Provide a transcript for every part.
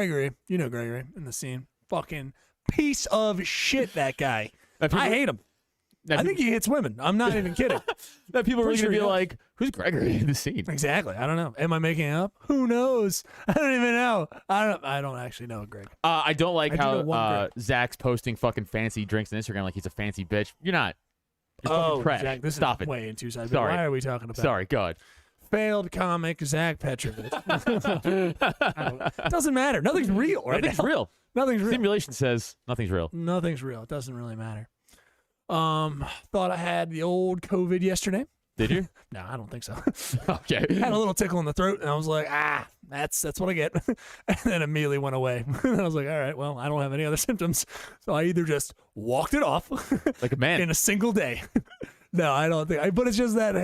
Gregory. You know Gregory in the scene. Fucking piece of shit, that guy. I hate him. I think he hits women. I'm not even kidding. That people are really going to be like, who's Gregory in the scene? Exactly. I don't know. Am I making it up? Who knows? I don't even know. I don't actually know Greg. I don't like how Zach's posting fucking fancy drinks on Instagram like he's a fancy bitch. You're not. You're trash. Zach, this Stop is it. way in two sides. Sorry. Why are we talking about? Sorry, go ahead. Failed comic Zach Petrovich. Doesn't matter. Nothing's real. Right Nothing's now. real. Nothing's real. Simulation says nothing's real. Nothing's real. It doesn't really matter. Thought I had the old COVID yesterday. Did you? No, I don't think so. Okay. Had a little tickle in the throat, and I was like, that's what I get. And then immediately went away. And I was like, all right, well, I don't have any other symptoms. So I either just walked it off like a man in a single day. No, I don't think. But it's just that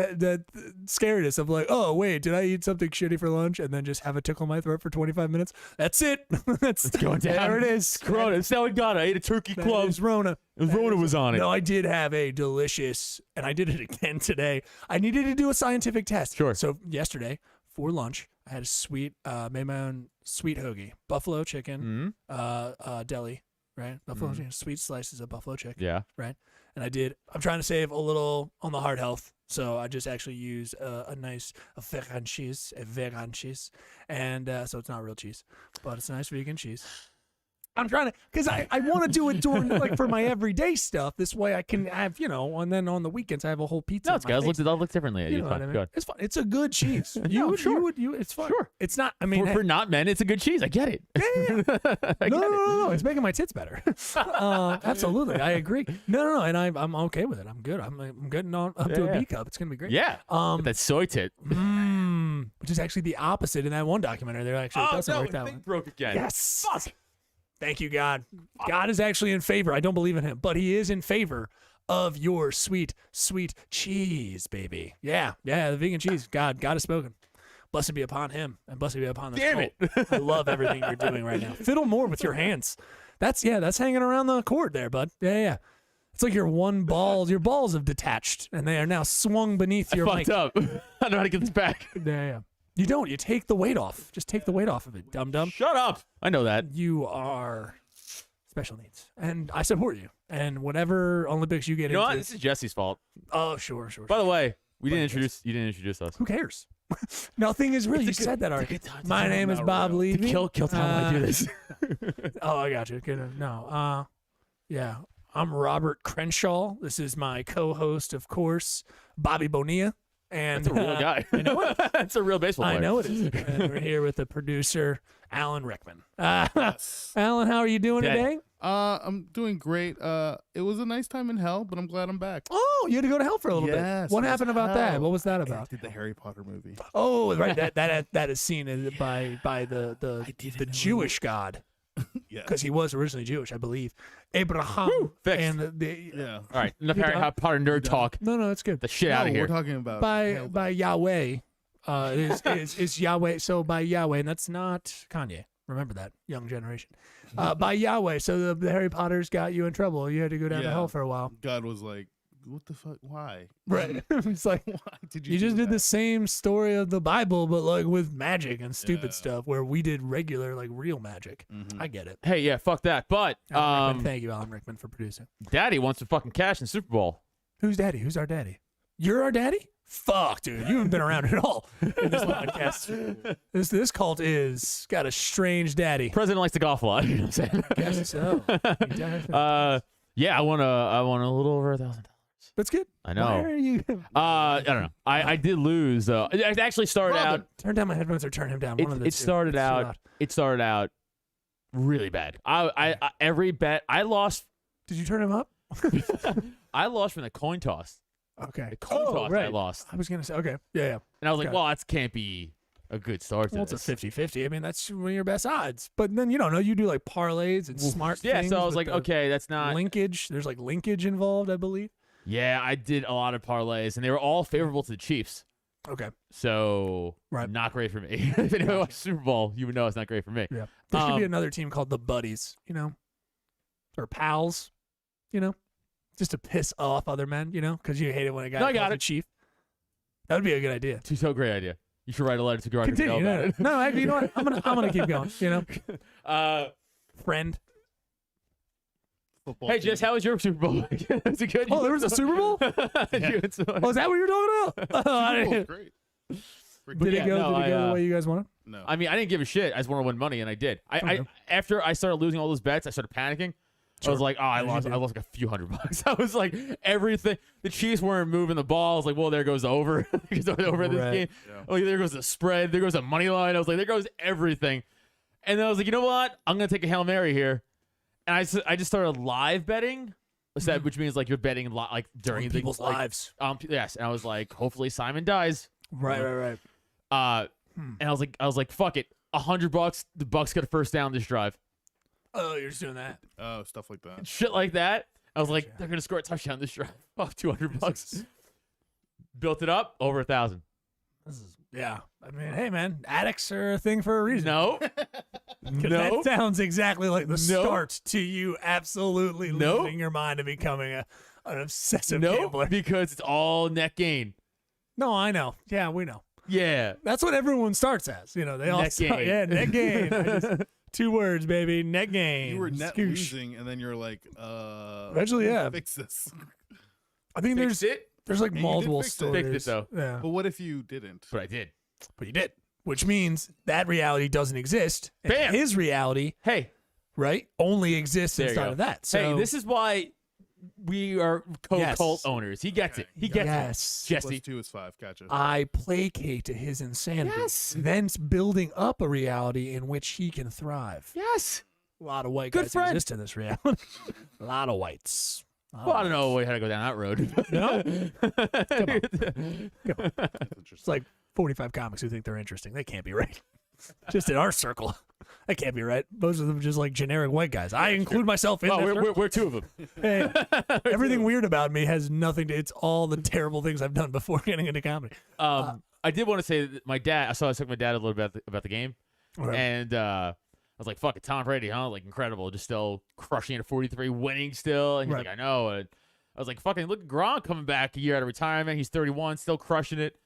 scariness of like, oh wait, did I eat something shitty for lunch and then just have a tickle in my throat for 25 minutes? That's it. It's going down. There it is. Corona. That's how it got. I ate a turkey club. It was Rona. Rona was on it. No, I did have a delicious, and I did it again today. I needed to do a scientific test. Sure. So yesterday for lunch, I had a sweet, made my own sweet hoagie, buffalo chicken, deli, right? Buffalo chicken, sweet slices of buffalo chicken. Yeah. Right. And I'm trying to save a little on the heart health. So I just actually use a nice vegan cheese, and so it's not real cheese, but it's a nice vegan cheese. I'm trying to, because I want to do it during, like, for my everyday stuff. This way I can have, and then on the weekends I have a whole pizza. No, it's guys look differently at you. Know what I mean? It's fun. It's a good cheese. It's fun. Sure. It's not, I mean. For not men, it's a good cheese. I get it. Yeah. No. It's making my tits better. Absolutely. I agree. No. And I'm okay with it. I'm good. I'm getting on up to a B cup. It's going to be great. Yeah. That soy tit. Which is actually the opposite in that one documentary. They're actually, it doesn't work that way. Broke again. Yes. Fuck. Thank you, God. God is actually in favor. I don't believe in him, but he is in favor of your sweet, sweet cheese, baby. Yeah, the vegan cheese. God has spoken. Blessed be upon him, and blessed be upon this cult. I love everything you're doing right now. Fiddle more with your hands. That's hanging around the cord there, bud. Yeah. It's like your balls have detached, and they are now swung beneath your mic. I fucked up. I know how to get this back. Yeah. You don't. You take the weight off. Just take the weight off of it, dum-dum. Shut up. I know that. You are special needs, and I support you. And whatever Olympics you get into. You know what? This is Jesse's fault. Oh, sure. By the way, you didn't introduce us. Who cares? Nothing is real. You said that already. My name is Bob Levy. Kill time when I do this. Oh, I got you. No. Yeah. I'm Robert Crenshaw. This is my co-host, of course, Bobby Bonilla. And that's a real guy. I know it. That's a real baseball player. I know it is. And we're here with the producer, Alan Rickman. Alan, how are you doing today? I'm doing great. It was a nice time in hell, but I'm glad I'm back. Oh, you had to go to hell for a little bit. What happened about that? What was that about? I did the Harry Potter movie. Oh, right. that is seen by the Jewish God. Yeah, because he was originally Jewish, I believe. Abraham. Fixed. And yeah. All right. Enough Harry Potter nerd talk. No, it's good. The shit out of here. We're talking about by Yahweh. Is Yahweh? So by Yahweh, and that's not Kanye. Remember that, young generation. By Yahweh. So the Harry Potters got you in trouble. You had to go down to hell for a while. God was like, what the fuck? Why? Right. It's like, why did you just did the same story of the Bible, but like with magic and stupid stuff, where we did regular, like real magic. I get it. Hey, yeah, fuck that. But thank you, Alan Rickman, for producing. Daddy wants to fucking cash in Super Bowl. Who's Daddy? Who's our daddy? You're our daddy? Fuck, dude, you haven't been around at all in this podcast. This cult is got a strange daddy. President likes to golf a lot. You know what I'm saying? Guess so. Yeah, I want a little over $1,000. That's good. I know. Why are you? I don't know. I did lose though. It actually started out. Turn down my headphones or turn him down. One of the two. It started out really bad. I every bet I lost. Did you turn him up? I lost from the coin toss. Okay. The coin toss right. I lost. I was gonna say okay. Yeah. And I was like, well, that can't be a good start. Well, it's a 50-50. I mean, that's one of your best odds. But then you don't know. You do like parlays and smart things. Yeah. So I was like, okay, that's not linkage. There's like linkage involved, I believe. Yeah, I did a lot of parlays, and they were all favorable to the Chiefs. Okay. So, not great for me. If anyone watched Super Bowl, you would know it's not great for me. Yeah. There should be another team called the Buddies, or Pals, just to piss off other men, because you hate it when a guy calls a chief. That would be a good idea. So great idea. You should write a letter to Gronk. Continue. No, actually, you know what? I'm gonna keep going. You know, friend. Football Hey, team. Jess, how was your Super Bowl? Was it good? Oh, there was a Super Bowl. Yeah. Oh, is that what you're talking about? I Super Bowl's didn't- great. Did it go? no, Did it go the way you guys wanted? No. I mean, I didn't give a shit. I just want to win money, and I did. Okay. After I started losing all those bets, I started panicking. I was like, oh, I As you lost do. like a few $100. I was like, everything. The Chiefs weren't moving the ball. I was like, well, there goes the over. There's over in this Right. game. Yeah. Oh, there goes the spread. There goes the money line. I was like, there goes everything. And then I was like, you know what? I'm gonna take a Hail Mary here, and I just started live betting. Which means like you're betting like during the people's like, lives. Yes, and I was like, hopefully Simon dies. Right. And I was like, fuck it, $100. The Bucks got a first down this drive. Oh, you're just doing that. Oh, stuff like that. Shit like that. I was like, they're gonna score a touchdown this drive. Off $200. Built it up over 1,000. Yeah. I mean, hey, man, addicts are a thing for a reason. No, 'Cause no, that sounds exactly like the No. start to you absolutely No. losing your mind and becoming an obsessive no, gambler. because it's all net gain. No, I know. Yeah, we know. Yeah, That's what everyone starts as. You know, they all Net start. gain. Yeah, net gain. I just- 2 words, baby. Net gain. You were net Skoosh. losing, and then you're like, Eventually, yeah. fix this. I think fix it, there's like And you did multiple fix it. stories. Fixed it, though. Yeah, But what if you didn't? but I did. but you did, which means that reality doesn't exist. And Bam! his reality, Hey, right, only exists there you inside go. of that. So Hey, this is why we are co-cult Yes. owners. He gets it. Okay. He gets yes. it. Jesse. 2 is 5. Gotcha. I placate to his insanity, Yes. thence building up a reality in which he can thrive. Yes. A lot of white Good guys friend. exist in this reality. A lot of whites. Well, I don't know how to go down that road. No? That's It's interesting. like 45 comics who think they're interesting. They can't be right. Just in our circle. That can't be right. Most of them just like generic white guys. I include myself in Oh, that circle. we're 2 of them. Hey, everything weird about me has nothing to, it's all the terrible things I've done before getting into comedy. I did want to say that my dad. I took my dad a little bit about the game, Right. and I was like, "Fuck it, Tom Brady, huh? Like incredible, just still crushing it at 43, winning still." And he's Right. like, "I know." And I was like, "Fucking look at Gronk coming back a year out of retirement. He's 31, still crushing it."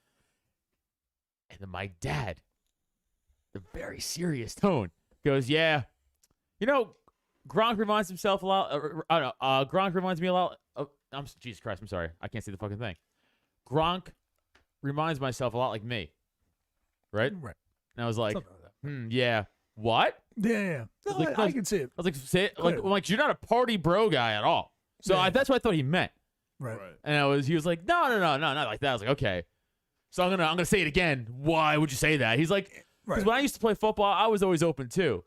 And then my dad, the very serious tone, goes, "Yeah, you know, Gronk reminds himself a lot. I don't know. Gronk reminds me a lot. Jesus Christ, I'm sorry, I can't see the fucking thing. Gronk reminds myself a lot like me, right?" Right. And I was like, Something like that. yeah, what? Yeah. No, Like, I can see it. I was like, say it, like, Clearly. I'm like, you're not a party bro guy at all. So Yeah. that's what I thought he meant. Right. Right. And he was like, no, not like that. I was like, okay. So I'm gonna say it again. Why would you say that? He's like, because Right. when I used to play football, I was always open too.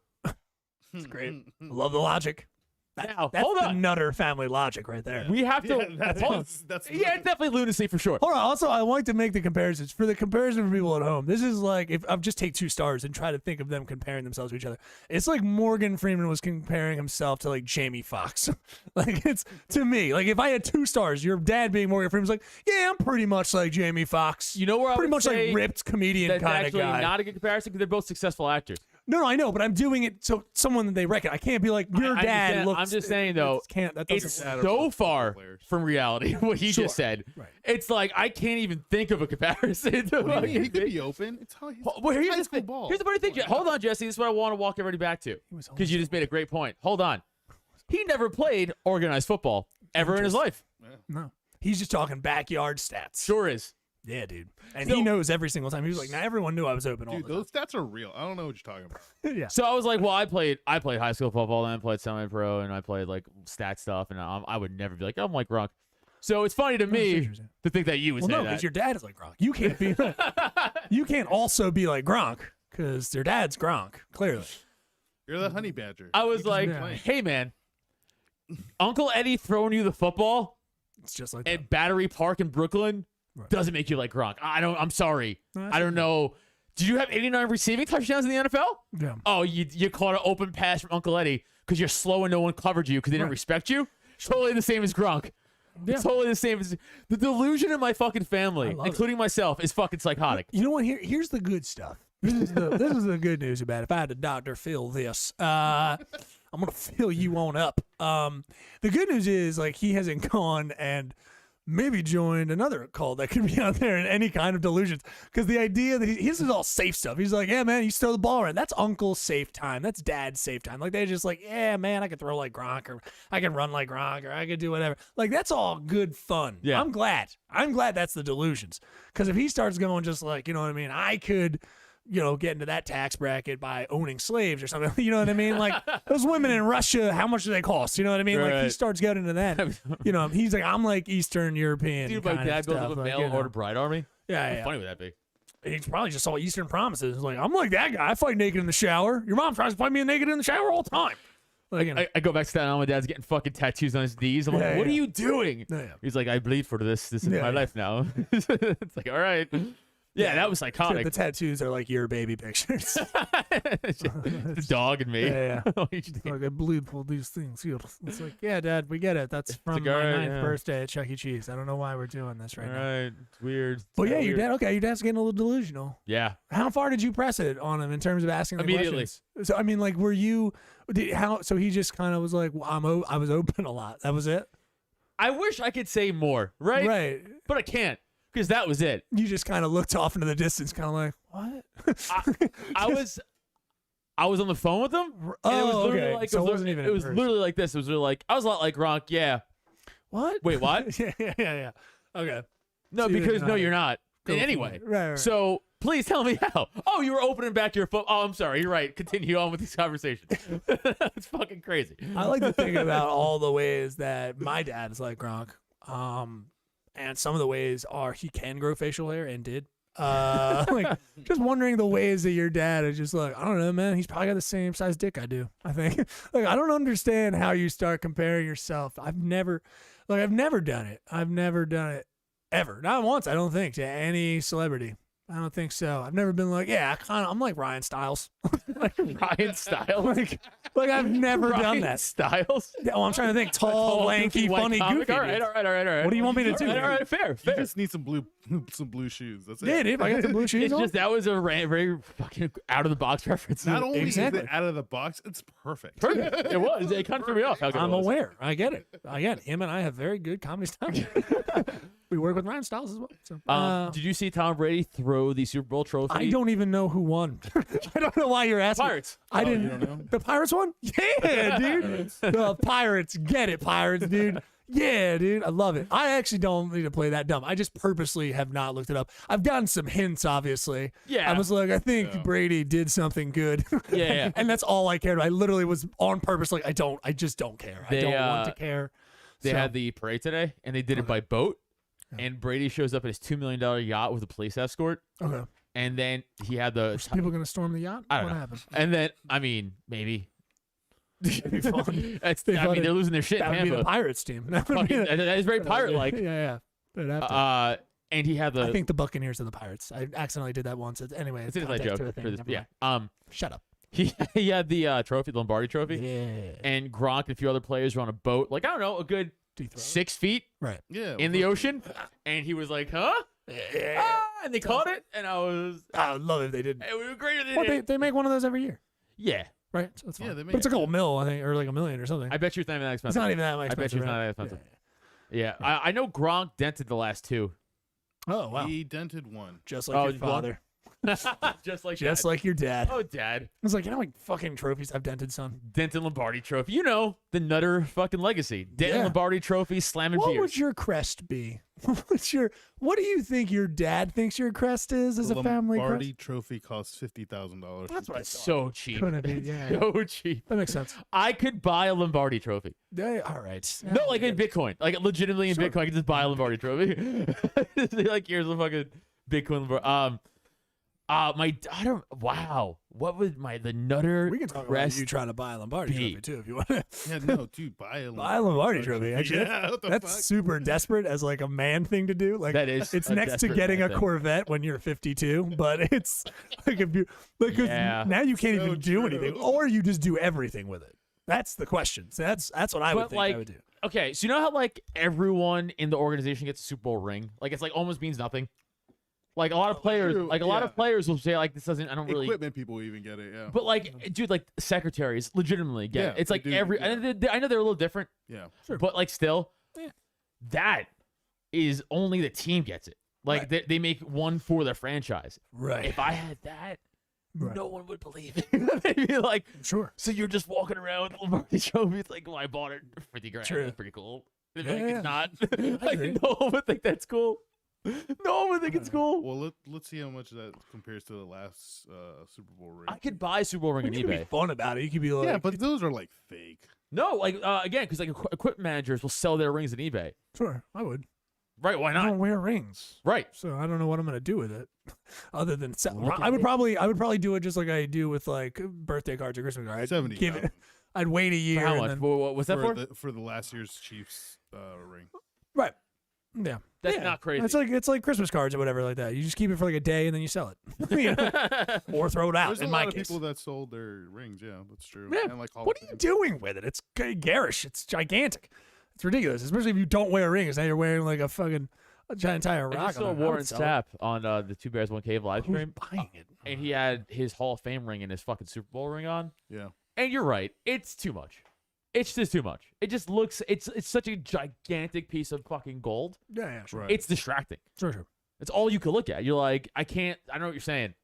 That's great. Love the logic. Now, That's hold the on. Nutter family logic right there. We have to. Yeah, that's yeah, it's definitely lunacy for sure. Hold on. Also, I like to make the comparisons. For the comparison for people at home, this is like if I'll just take 2 stars and try to think of them comparing themselves to each other. It's like Morgan Freeman was comparing himself to like Jamie Foxx. Like it's to me, like if I had 2 stars, your dad being Morgan Freeman's like, yeah, I'm pretty much like Jamie Foxx. You know where I pretty would much say like ripped comedian That's kind of actually guy. not a good comparison because they're both successful actors. No, I know, but I'm doing it so someone that they reckon. I can't be like your I dad understand. looks. I'm just saying, though, can't that It's doesn't. That are so both far players. from reality what he Sure. just said. Right. It's like I can't even think of a comparison. To What do you mean? He fucking- could be open. It's how he's Well, here's high the school thing. ball. Here's the funny thing. Hold on, Jesse. This is what I want to walk everybody back to was because you just made a great point. Hold on. He never played organized football ever in his life. No, he's just talking backyard stats. Sure is. Yeah, dude. And So- he knows every single time. He was like, "Now everyone knew I was open all Dude, the those stats are real. I don't know what you're talking about. time." Yeah. So I was like, well, I played high school football, then I played semi-pro, and I played like stat stuff, and I would never be like, I'm like Gronk. So it's funny to me interesting. to think that you would Well, say no, that. because your dad is like Gronk. You can't be. You can't also be like Gronk because your dad's Gronk. Clearly. You're the honey badger. I was You just like, been playing. hey man, Uncle Eddie throwing you the football It's just like at Battery Park in Brooklyn Right. doesn't make you like Gronk. I'm sorry. No, that's I don't know. Did you have 89 receiving touchdowns in the NFL? that. Yeah. Oh, you caught an open pass from Uncle Eddie because you're slow and no one covered you because they didn't Right. respect you? Totally the same as Gronk. Yeah. Totally the same as the delusion in my fucking family, I love including myself, is fucking psychotic. You know what? Here's the good stuff. This is the good news about it. If I had to Dr. Phil this, I'm gonna fill you on up. The good news is like he hasn't gone and maybe join another cult that could be out there in any kind of delusions. Because the idea that this is all safe stuff. He's like, yeah, man, you throw the ball around. That's uncle's safe time. That's dad's safe time. Like, they just like, yeah, man, I could throw like Gronk, or I can run like Gronk, or I could do whatever. Like, that's all good fun. Yeah. I'm glad that's the delusions. Because if he starts going just like, you know what I mean, I could, get into that tax bracket by owning slaves or something. You know what I mean? Like, those women in Russia, how much do they cost? You know what I mean? Like, he Right. starts getting into that. He's like, I'm like Eastern European. Dude, my kind of dad built stuff. up a Like, mail order bride army. Yeah, How funny would that be? He probably just saw Eastern Promises. Like, I'm like that guy. I fight naked in the shower. Your mom tries to fight me naked in the shower all the time. Like, I go back to Staten Island. My dad's getting fucking tattoos on his knees. I'm like, Yeah, what yeah. are you doing? Yeah. He's like, I bleed for this. This is Yeah, my yeah. life now. It's like, all right. Yeah, that was the iconic. tattoos are like your baby pictures. The dog and me. Yeah, Oh, you just- like, I bleed for these things here. It's like, yeah, Dad, we get it. That's from like, my all right, ninth yeah. birthday at Chuck E. Cheese. I don't know why we're doing this right all now. right. It's weird. But It's yeah, kinda your weird. dad. Okay, your dad's getting a little delusional. Yeah. How far did you press it on him in terms of asking the Immediately. questions? So I mean, like, were you? So he just kind of was like, well, I was open a lot. That was it. I wish I could say more, right? Right. But I can't because that was it. You just kind of looked off into the distance, kind of like, what? I was on the phone with him. And it was Oh, literally okay. like So it it wasn't even it in was person. literally like this. It was really like I was a lot like Gronk. Yeah. What? Wait, what? yeah. Okay. No, So you because didn't no, know you're not. Go In for any it. way. Right. So please tell me how. Oh, you were opening back your foot. Oh, I'm sorry. You're right. Continue on with these conversations. It's fucking crazy. I like to think about all the ways that my dad is like Gronk. And some of the ways are he can grow facial hair and did. Like, just wondering the ways that your dad is just like, I don't know, man. He's probably got the same size dick I do, I think. Like, I don't understand how you start comparing yourself. I've never done it. I've never done it ever. Not once, I don't think, to any celebrity. I don't think so. I've never been like, yeah, I'm like Ryan Stiles. Like, Ryan Stiles. like I've never done Ryan that. Stiles. Oh, I'm trying to think. Tall, lanky, white funny, comic. goofy. All right, dude. all right. What do you want me to do? All right, fair. You just need some blue shoes. That's it. Yeah, dude, I got the blue shoes It's on. just that was a very fucking out of the box reference. Not only Exactly. is it out of the box, it's perfect. Perfect. It was. It kind of threw me off. How good it I'm was. aware. I get it. Him and I have very good comedy style. We work with Ryan Stiles as well. So. Did you see Tom Brady throw the Super Bowl trophy? I don't even know who won. I don't know why you're asking. Pirates. I didn't. You don't know? The Pirates won? Yeah, dude. The Pirates. Get it, Pirates, dude. Yeah, dude. I love it. I actually don't need to play that dumb. I just purposely have not looked it up. I've gotten some hints, obviously. Yeah. I was like, I think Brady did something good. Yeah. And that's all I cared about. I literally was on purpose like, I just don't care. I They, don't want to care. They So- had the parade today, and they did it by boat. And Brady shows up in his $2 million yacht with a police escort. Okay. And then he had the. People going to storm the yacht? I don't what know. happened? And then, I mean, maybe. Be fun. That's, Be I funny. mean, they're losing their shit in That would be the Tampa. Pirates team. That would be Fucking- that is very pirate-like. Yeah. It'd have to. And he had the. I think the Buccaneers are the Pirates. I accidentally did that once. Anyway, it's an inside context joke to the thing. for this. Never Yeah. mind. Shut up. He had the trophy, the Lombardi trophy. Yeah. And Gronk and a few other players were on a boat, like, I don't know, a good Do you throw it? 6 feet Right. Yeah. in the ocean. And he was like, huh? Yeah. Ah, and they caught it. And I was. I would love it if they didn't. It was greater than Well, it. they make one of those every year, Yeah. right? So that's fine. Yeah, they But it's a couple mil, I think, or like $1 million or something. I bet you it's not even that It's expensive. not even that much. I bet you it's not that expensive. Yeah. I know Gronk dented the last two. Oh wow! He dented one. Just like Oh, your you want- father. Just like Just Dad. like your dad. Oh, Dad. I was like, you know how many fucking trophies I've dented, son? Denton Lombardi Trophy. You know, the Nutter fucking legacy. Denton Yeah. Lombardi Trophy, slamming What beers. would your crest be? What do you think your dad thinks your crest is as The a family Lombardi crest? trophy costs $50,000. That's what I It's thought. so cheap. Couldn't it be? Yeah. So cheap. That makes sense. I could buy a Lombardi Trophy. All right. No, like in Bitcoin. Like legitimately in Sure. Bitcoin, I could just buy a Lombardi Trophy. Like, here's a fucking Bitcoin Lombardi. Wow. What was the Nutter We can talk about crest? you trying to buy a Lombardi B. trophy too, if you want to. Yeah, no, dude, buy a Buy a Lombardi trophy. Actually, Yeah, what the that's fuck? super desperate as like a man thing to do. Like That is it's a next to desperate getting man a thing. Corvette when you're 52, but it's like if you like 'cause Yeah. now you can't So even do true. anything, or you just do everything with it. That's the question. So that's what I would But, think like, I would do. Okay, so you know how like everyone in the organization gets a Super Bowl ring? Like it's like almost means nothing. Like a lot of players, true, like a lot yeah. of players will say like this doesn't. I don't really. Equipment people even get it, yeah. But like, dude, like secretaries legitimately get it. Yeah, It's like they do, every. yeah. I know they're a little different, Yeah. Sure. but like still, Yeah. that is only the team gets it. Like Right. they make one for their franchise. Right. If I had that, Right. no one would believe it. They'd be like, Sure. so you're just walking around with Lombardi Trophy. It's like, well, I bought it for 50 grand. True. That's pretty cool. They'd be Yeah, like, yeah. it's not. agree. Like, no one would think that's cool. No one would think it's cool. Well, let's see how much that compares to the last Super Bowl ring. I could buy a Super Bowl ring on You could be eBay. fun about it. You could be like, Yeah, but those are like fake. No, like again, because like equipment managers will sell their rings on eBay. sure, I would. Right? Why I not? don't wear rings, Right. so I don't know what I'm gonna do with it, other than sell. Look I at would it. probably do it just like I do with like birthday cards or Christmas cards. I'd 70. give it. I'd wait a year. For how and much? then- What's that for? For the last year's Chiefs ring. right. Yeah. That's Yeah. not crazy. It's like Christmas cards or whatever like that. You just keep it for like a day and then you sell it, You know? or throw it out. There's in a my lot of case. people that sold their rings. Yeah, that's true. Yeah. And like Hall What of are you Fame. doing with it? It's garish. It's gigantic. It's ridiculous, especially if you don't wear rings. Now you're wearing like a fucking giant entire I rock. just saw on it. I would Warren sell it. Sapp on the Two Bears One Cave live Who's stream, buying it? and he had his Hall of Fame ring and his fucking Super Bowl ring on. Yeah. And you're right, it's too much. It's just too much. It just looks. It's such a gigantic piece of fucking gold. Yeah, sure. Right. It's distracting. Sure. It's all you could look at. You're like, I can't. I don't know what you're saying.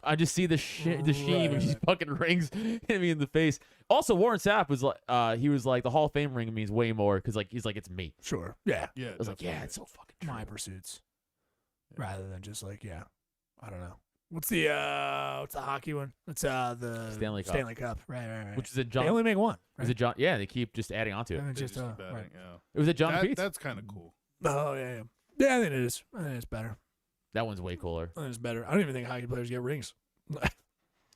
I just see the sheen of these fucking rings hitting me in the face. Also, Warren Sapp was like, he was like, the Hall of Fame ring means way more because like he's like, it's me. Sure. Yeah. Yeah. I was like, yeah, definitely. it's so fucking true. My pursuits, Yeah. rather than just like I don't know. What's the hockey one? It's the Stanley Cup. Stanley Cup. Right. Which is a They John. only make one. Was it John? Yeah, they keep just adding on to it. And They it's just just keep adding, right. yeah. It was a John That- Pete. that's kind of cool. Oh yeah. Yeah, I think it is. I think it's better. That one's way cooler. I think it's better. I don't even think hockey players get rings.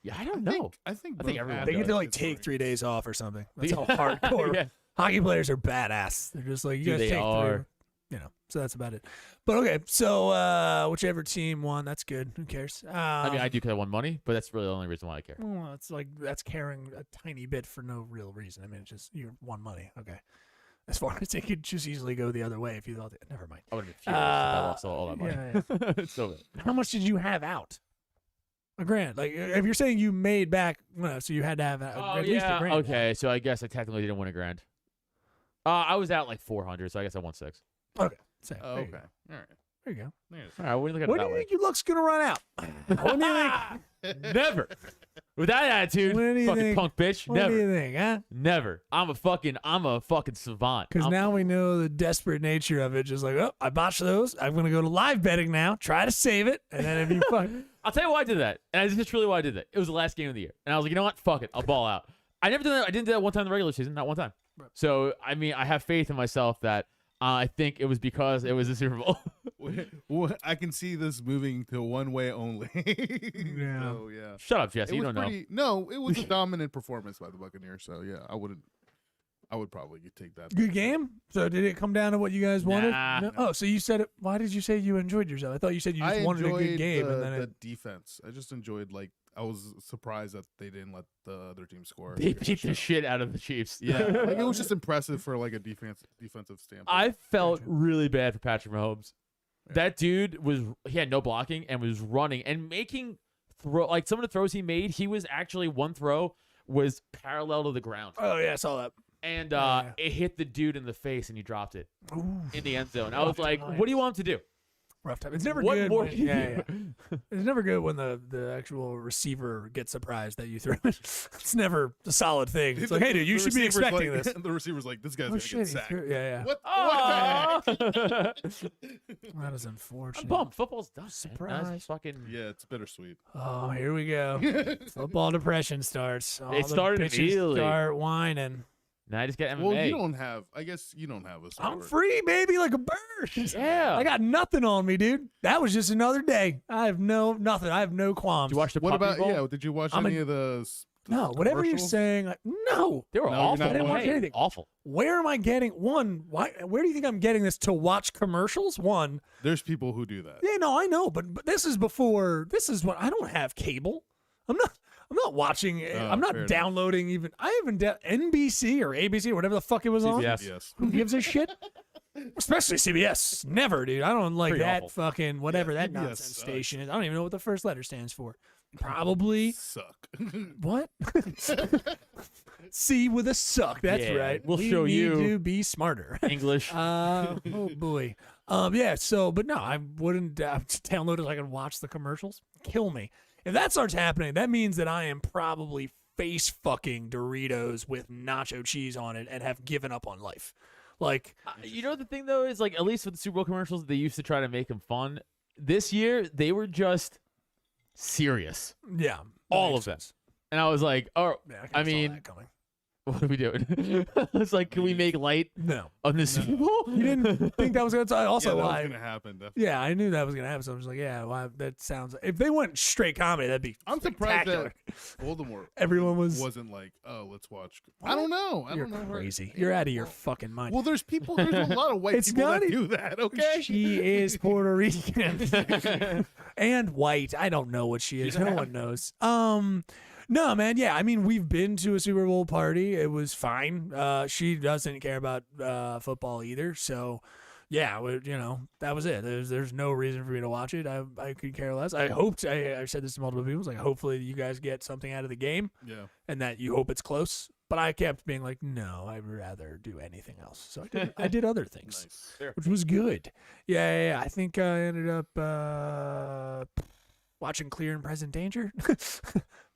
Yeah, I don't know. I think I think both everyone have They does. get to like kids take rings. 3 days off or something. That's Yeah. how hardcore. Yeah. Hockey players are badass. They're just like, you Dude, guys they take are. 3. You know, so that's about it. But okay, so whichever team won, that's good. Who cares? I mean, I do because I won money, but that's really the only reason why I care. Well, it's like that's caring a tiny bit for no real reason. I mean, it's just you won money. Okay. As far as it could just easily go the other way if you thought. Never mind. I would have been furious if I lost all that money. Yeah, It's so bad. How much did you have out? $1,000. Like if you're saying you made back, well, so you had to have at least $1,000. Okay, so I guess I technically didn't win $1,000. I was out like 400, so I guess I won 6. Okay. Same. Oh, There you okay. go. All right. There you go. There it is. All right, we look at When it do that you way. think your luck's gonna run out? When do you think? Never. With that attitude, When do you fucking think- punk bitch. What Never. do you think, huh? Never. I'm a fucking savant. Because I'm- now we know the desperate nature of it. Just like, oh, I botched those. I'm gonna go to live betting now. Try to save it, and then if you fuck, I'll tell you why I did that. And that's truly why I did that. It was the last game of the year. And I was like, you know what? Fuck it. I'll ball out. I never did that. I didn't do that one time in the regular season. Not one time. Right. So, I mean, I have faith in myself that I think it was because it was the Super Bowl. I can see this moving to one way only. Yeah. So, yeah. Shut up, Jesse. It You was don't know. pretty, No, it was a dominant performance by the Buccaneers. So yeah, I would probably take that. good game. So did it come down to what you guys wanted? Nah. No? Oh, so you said it. Why did you say you enjoyed yourself? I thought you said you just I wanted a enjoyed good game, the, and then the it, defense. I just enjoyed I was surprised that they didn't let the other team score. They beat the shit out of the Chiefs. Yeah, like, it was just impressive for like a defensive standpoint. I felt Gotcha. really bad for Patrick Mahomes. Yeah. That dude he had no blocking and was running and making like some of the throws he made, he was actually one throw was parallel to the ground. oh yeah, I saw that. And Yeah. it hit the dude in the face and he dropped it Ooh, in the end zone. I was Rough like, times. what do you want him to do? rough time. It's never What good. more When, can you yeah, do? yeah. It's never good when the actual receiver gets surprised that you threw it. It's never a solid thing. It's like, hey, dude, you The should be receiver's expecting like, this. The receiver's like, this guy's Oh gonna shit, get he sacked. threw, yeah, yeah. What? Oh! That is unfortunate. I'm bummed. Football's done. Surprise. Man. That's fucking. Yeah, it's bittersweet. Oh, here we go. Football depression starts. All It the started bitches immediately. Start whining. Now I just get MMA. Well, you don't have. I guess you don't have a. I'm sport. free, baby, like a bird. Yeah. I got nothing on me, dude. That was just another day. I have nothing. I have no qualms. Did you watch the What Puppy about? Bowl? Yeah. Did you watch I'm any a- of the? No, whatever you're commercials? saying. No. They were No, you're awful. not I didn't watch Hey, anything. Awful. Where am I getting one? Why? Where do you think I'm getting this to watch commercials? One. There's people who do that. Yeah, no, I know, but this is before. This is when I don't have cable. I'm not watching. I'm not fair enough. downloading even. I haven't NBC or ABC or whatever the fuck it was on. CBS. Yes. Who gives a shit? Especially CBS. Never, dude. I don't like Pretty that awful. fucking whatever Yeah, that CBS nonsense sucks. station is. I don't even know what the first letter stands for. Probably Suck. what? C with a suck. That's Yeah, right. we'll we show need you. to be smarter. English. Oh boy. Yeah. So, but no, I wouldn't download it so I can watch the commercials. Kill me. If that starts happening, that means that I am probably face fucking Doritos with nacho cheese on it and have given up on life. Like, You know the thing though is like at least with the Super Bowl commercials, they used to try to make them fun. This year they were just serious, yeah, all makes of them. sense. And I was like, oh, Yeah, I I saw mean, that coming. what are we doing? It's like, can we make light No, on this Super Bowl? you didn't think that was gonna. Also, yeah, that was why? gonna happen. Definitely. Yeah, I knew that was gonna happen. So I was like, yeah, well, that sounds. If they went straight comedy, that'd be. I'm surprised spectacular. that Voldemort Everyone wasn't like, oh, let's watch. I don't know. I You're don't know. crazy. You're out of your fucking mind. Well, there's a lot of white It's people not that e- do that. Okay. She is Puerto Rican and white. I don't know what she is. No one knows. No, man. Yeah, I mean, we've been to a Super Bowl party. It was fine. She doesn't care about football either. So, yeah, that was it. There's no reason for me to watch it. I could care less. I hoped. I said this to multiple people. Like, hopefully you guys get something out of the game, Yeah. and that you hope it's close. But I kept being like, no, I'd rather do anything else. So I did other things. Nice. Which was good. Yeah. I think I ended up watching Clear and Present Danger.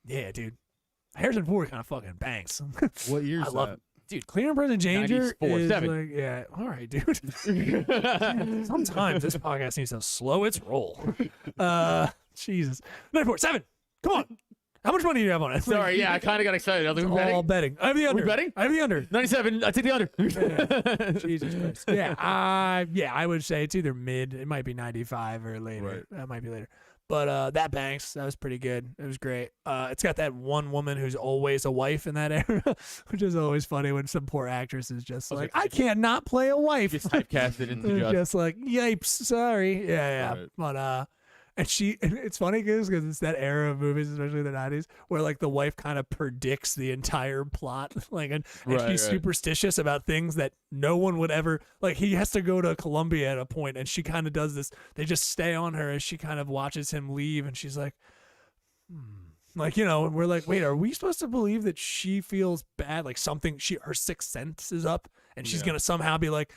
Yeah, dude. Harrison Ford kind of fucking bangs. What year I is love that? Dude, Clear and Present Danger 94, is 7. like, yeah, all right, dude. Sometimes this podcast needs to slow its roll. Jesus. 94, 7. Come on. How much money do you have on it? Sorry, yeah, I kind of got excited. I was like, All betting. I have the under. betting? I have the under. 97. I take the under. Yeah. Jesus Christ. Yeah, I would say it's either mid. It might be 95 or later. Right. That might be later. But that banks. That was pretty good. It was great. It's got that one woman who's always a wife in that era, which is always funny when some poor actress is just like, I can't not play a wife. Just typecasted into They're just. just like, yipes, sorry. Yeah. Right. But and it's funny because it's that era of movies, especially the 90s, where like the wife kind of predicts the entire plot, like, and Right, she's right. superstitious about things that no one would ever, like, he has to go to Colombia at a point, and she kind of does this. They just stay on her as she kind of watches him leave, and she's like, like, and we're like, wait, are we supposed to believe that she feels bad, like something, her sixth sense is up, and she's Yeah. gonna somehow be like,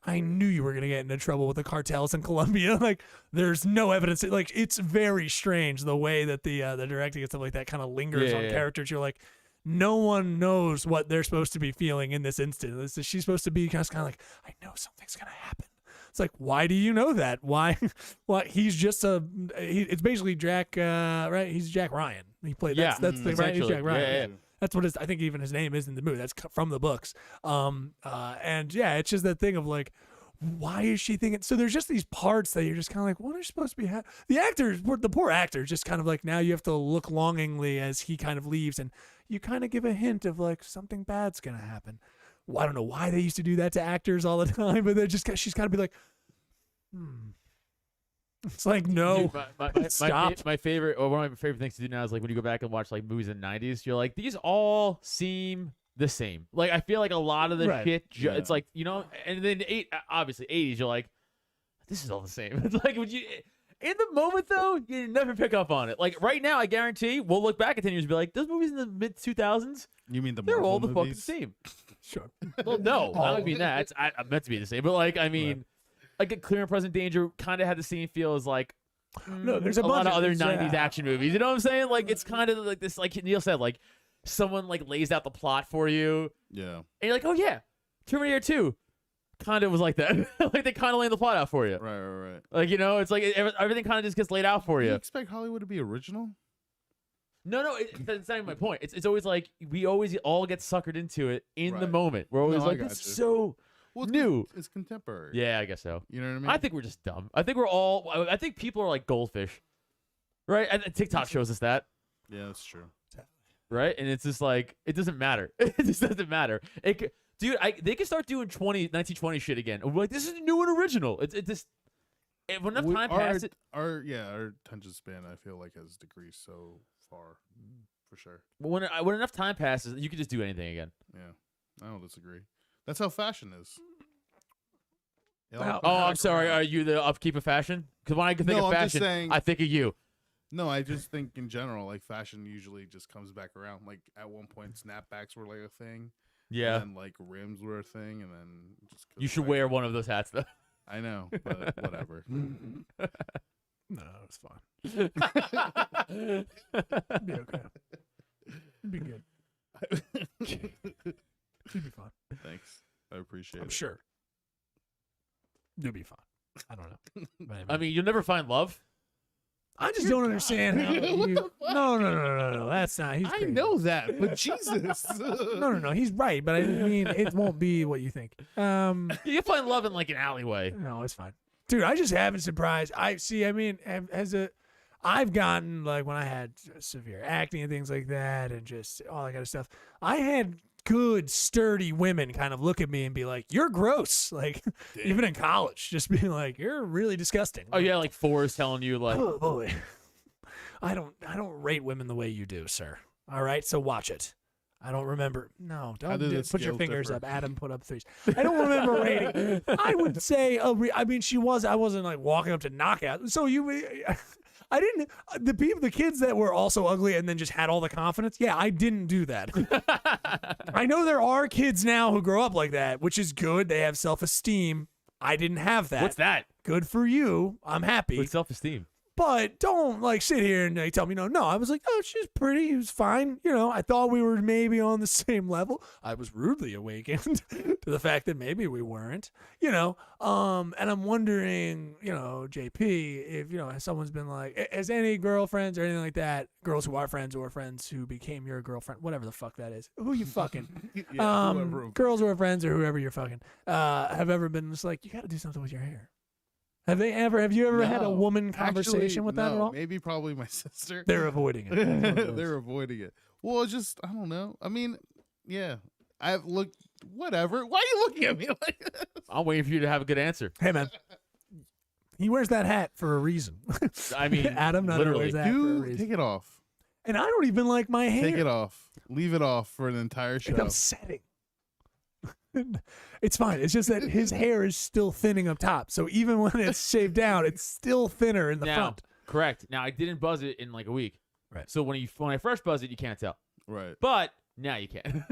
I knew you were going to get into trouble with the cartels in Colombia. Like, there's no evidence. Like, it's very strange the way that the directing and stuff like that kind of lingers on Yeah. characters. You're like, no one knows what they're supposed to be feeling in this instant. She's supposed to be just kind of like, I know something's going to happen. It's like, why do you know that? Why? He's just it's basically Jack, right? He's Jack Ryan. He played, Yeah, that's the right? He's essentially. Jack Ryan. Yeah. That's what I think even his name is in the movie. That's from the books. And yeah, it's just that thing of like, why is she thinking? So there's just these parts that you're just kind of like, what are you supposed to be? The poor actor, just kind of like, now you have to look longingly as he kind of leaves, and you kind of give a hint of like something bad's gonna happen. Well, I don't know why they used to do that to actors all the time, but she's got to be like, It's like, no, Dude, stop. my favorite, or one of my favorite things to do now is like when you go back and watch like movies in the 90s, you're like, these all seem the same. Like, I feel like a lot of the Right. shit, Yeah. it's like, and then obviously 80s, you're like, this is all the same. It's like, would you, in the moment though, you never pick up on it. Like right now, I guarantee we'll look back at 10 years and be like, those movies in the mid 2000s, You mean the they're Marvel all the fucking movies? same. Sure. Well, no, I Oh. don't mean that. It's I meant to be the same, but like, I mean, like a Clear and Present Danger kind of had the same feel as like, No, there's a lot bunch of of other these, 90s yeah. action movies. You know what I'm saying? Like, it's kind of like this, like Neil said, like someone like lays out the plot for you, Yeah. and you're like, oh yeah, Terminator 2 kind of was like that. Like they kind of lay the plot out for you. Right. Like, it's like everything kind of just gets laid out for Do you you. expect Hollywood to be original? No, that's not even my point. It's always like we always all get suckered into it in the Right. moment. We're always No, I like, this gotcha. is so Well, it's new. It's contemporary. Yeah, I guess so. You know what I mean? I think we're just dumb. I think we're all. I think people are like goldfish, right? And TikTok shows us that, Yeah, that's true. right? And it's just like it doesn't matter. It just doesn't matter. Dude, they can start doing 1920 shit again. And we're like, this is new and original. It's just when enough time passes. Our attention span, I feel like, has decreased so far, for sure. When enough time passes, you can just do anything again. Yeah, I don't disagree. That's how fashion is. Well, Oh, I'm sorry. Are you the upkeep of fashion? Because when I think No, of I'm just fashion, saying- I think of you. No, I just think in general, like fashion usually just comes back around. Like at one point, snapbacks were like a thing. Yeah. And then like rims were a thing, and then just goes You should back. wear one of those hats though. I know, but whatever. No, it's fine. It'd be okay. It'd be good. It'd be fine. Thanks. I appreciate I'm it. sure. You'll be fine. I don't know. But anyway. I mean, you'll never find love. I just don't understand how What you... the fuck? No. That's not. He's I crazy. know that, but Jesus. No. He's right, but I mean, it won't be what you think. You'll find love in like an alleyway. No, it's fine, dude. I just haven't surprised. I mean, I've gotten like when I had severe acne and things like that, and just all that kind of stuff. I had good, sturdy women kind of look at me and be like, "You're gross." Like, even in college, just being like, "You're really disgusting." Oh yeah, like four is telling you like, Oh boy, I don't rate women the way you do, sir. All right, so watch it. I don't remember. No, How don't did the put your scales fingers differ? up. Adam put up threes. I don't remember rating. I would say, I mean, I wasn't like walking up to knockout. So I didn't. The kids that were also ugly and then just had all the confidence. Yeah, I didn't do that. I know there are kids now who grow up like that, which is good. They have self-esteem. I didn't have that. what's that? Good for you. I'm happy. With self-esteem. But don't like sit here and tell me no. I was like, oh, she's pretty. It was fine. I thought we were maybe on the same level. I was rudely awakened to the fact that maybe we weren't. And I'm wondering, JP, if someone's been like, has any girlfriends or anything like that, girls who are friends or friends who became your girlfriend, whatever the fuck that is, who you fucking, Yeah, whoever. girls who are friends or whoever you're fucking, have ever been just like, you got to do something with your hair. Have you ever had a No. woman conversation Actually, with that at no. all? Maybe probably my sister. They're avoiding it. They're avoiding it. Well, just I don't know. I mean, yeah. I've looked. Whatever. Why are you looking at me like that? I'm waiting for you to have a good answer. Hey, man. He wears that hat for a reason. I mean, Adam not literally. wears that for a Dude, reason. take it off. And I don't even like my hair. Take it off. Leave it off for an entire show. It's upsetting. It's fine. It's just that his hair is still thinning up top. So even when it's shaved down, it's still thinner in the Now, front. correct. Now, I didn't buzz it in like a week. Right. So when I first buzz it, you can't tell. Right. But now you can.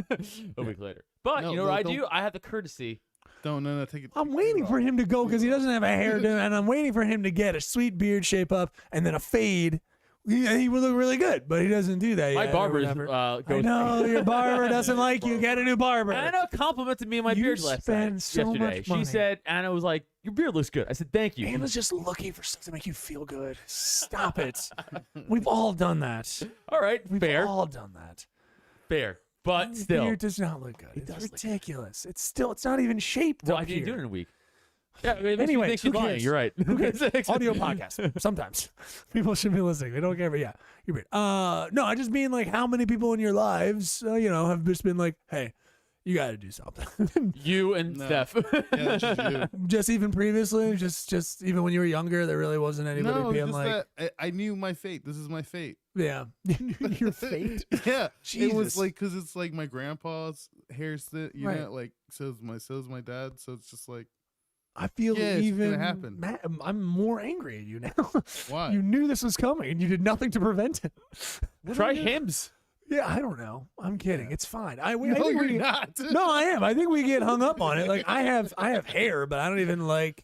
A week later. But No, you know what I don't- do? I have the courtesy. No, take it. I'm waiting for him to go because he doesn't have a hairdo, and I'm waiting for him to get a sweet beard shape up and then a fade. He would look really good, but he doesn't do that My yet. barber I goes. know your barber doesn't like you. Get a new barber. And Anna complimented me on my You beard last spend night, so yesterday. much money. She said, Anna was like, your beard looks good. I said, thank you. Anna's just looking for something to make you feel good. Stop it. We've all done that. All right, We've fair. all done that. Fair. But Your still. beard does not look good. It's does look ridiculous. It's not even shaped Well, up I didn't do here. it in a week. Yeah, it makes me Anyway, think she's who lying. cares? You're right. Who cares? Audio podcast. Sometimes people should be listening. They don't care, but yeah, you're weird. No, I just mean like how many people in your lives, have just been like, hey, you got to do something. You and No. Steph. Yeah, it's just you. Just even previously, just even when you were younger, there really wasn't anybody No, being just like, that I knew my fate. This is my fate. yeah, your fate. Yeah, it Jesus. was like because it's like my grandpa's hair's thin, Right. like so's my dad. So it's just like I feel Yeah, it's even gonna happen. mad. I'm more angry at you now. why? You knew this was coming and you did nothing to prevent it. Try hymns. Yeah, I don't know. I'm kidding. It's fine. I no, think you're we, not. No, I am. I think we get hung up on it. Like I have hair, but I don't even like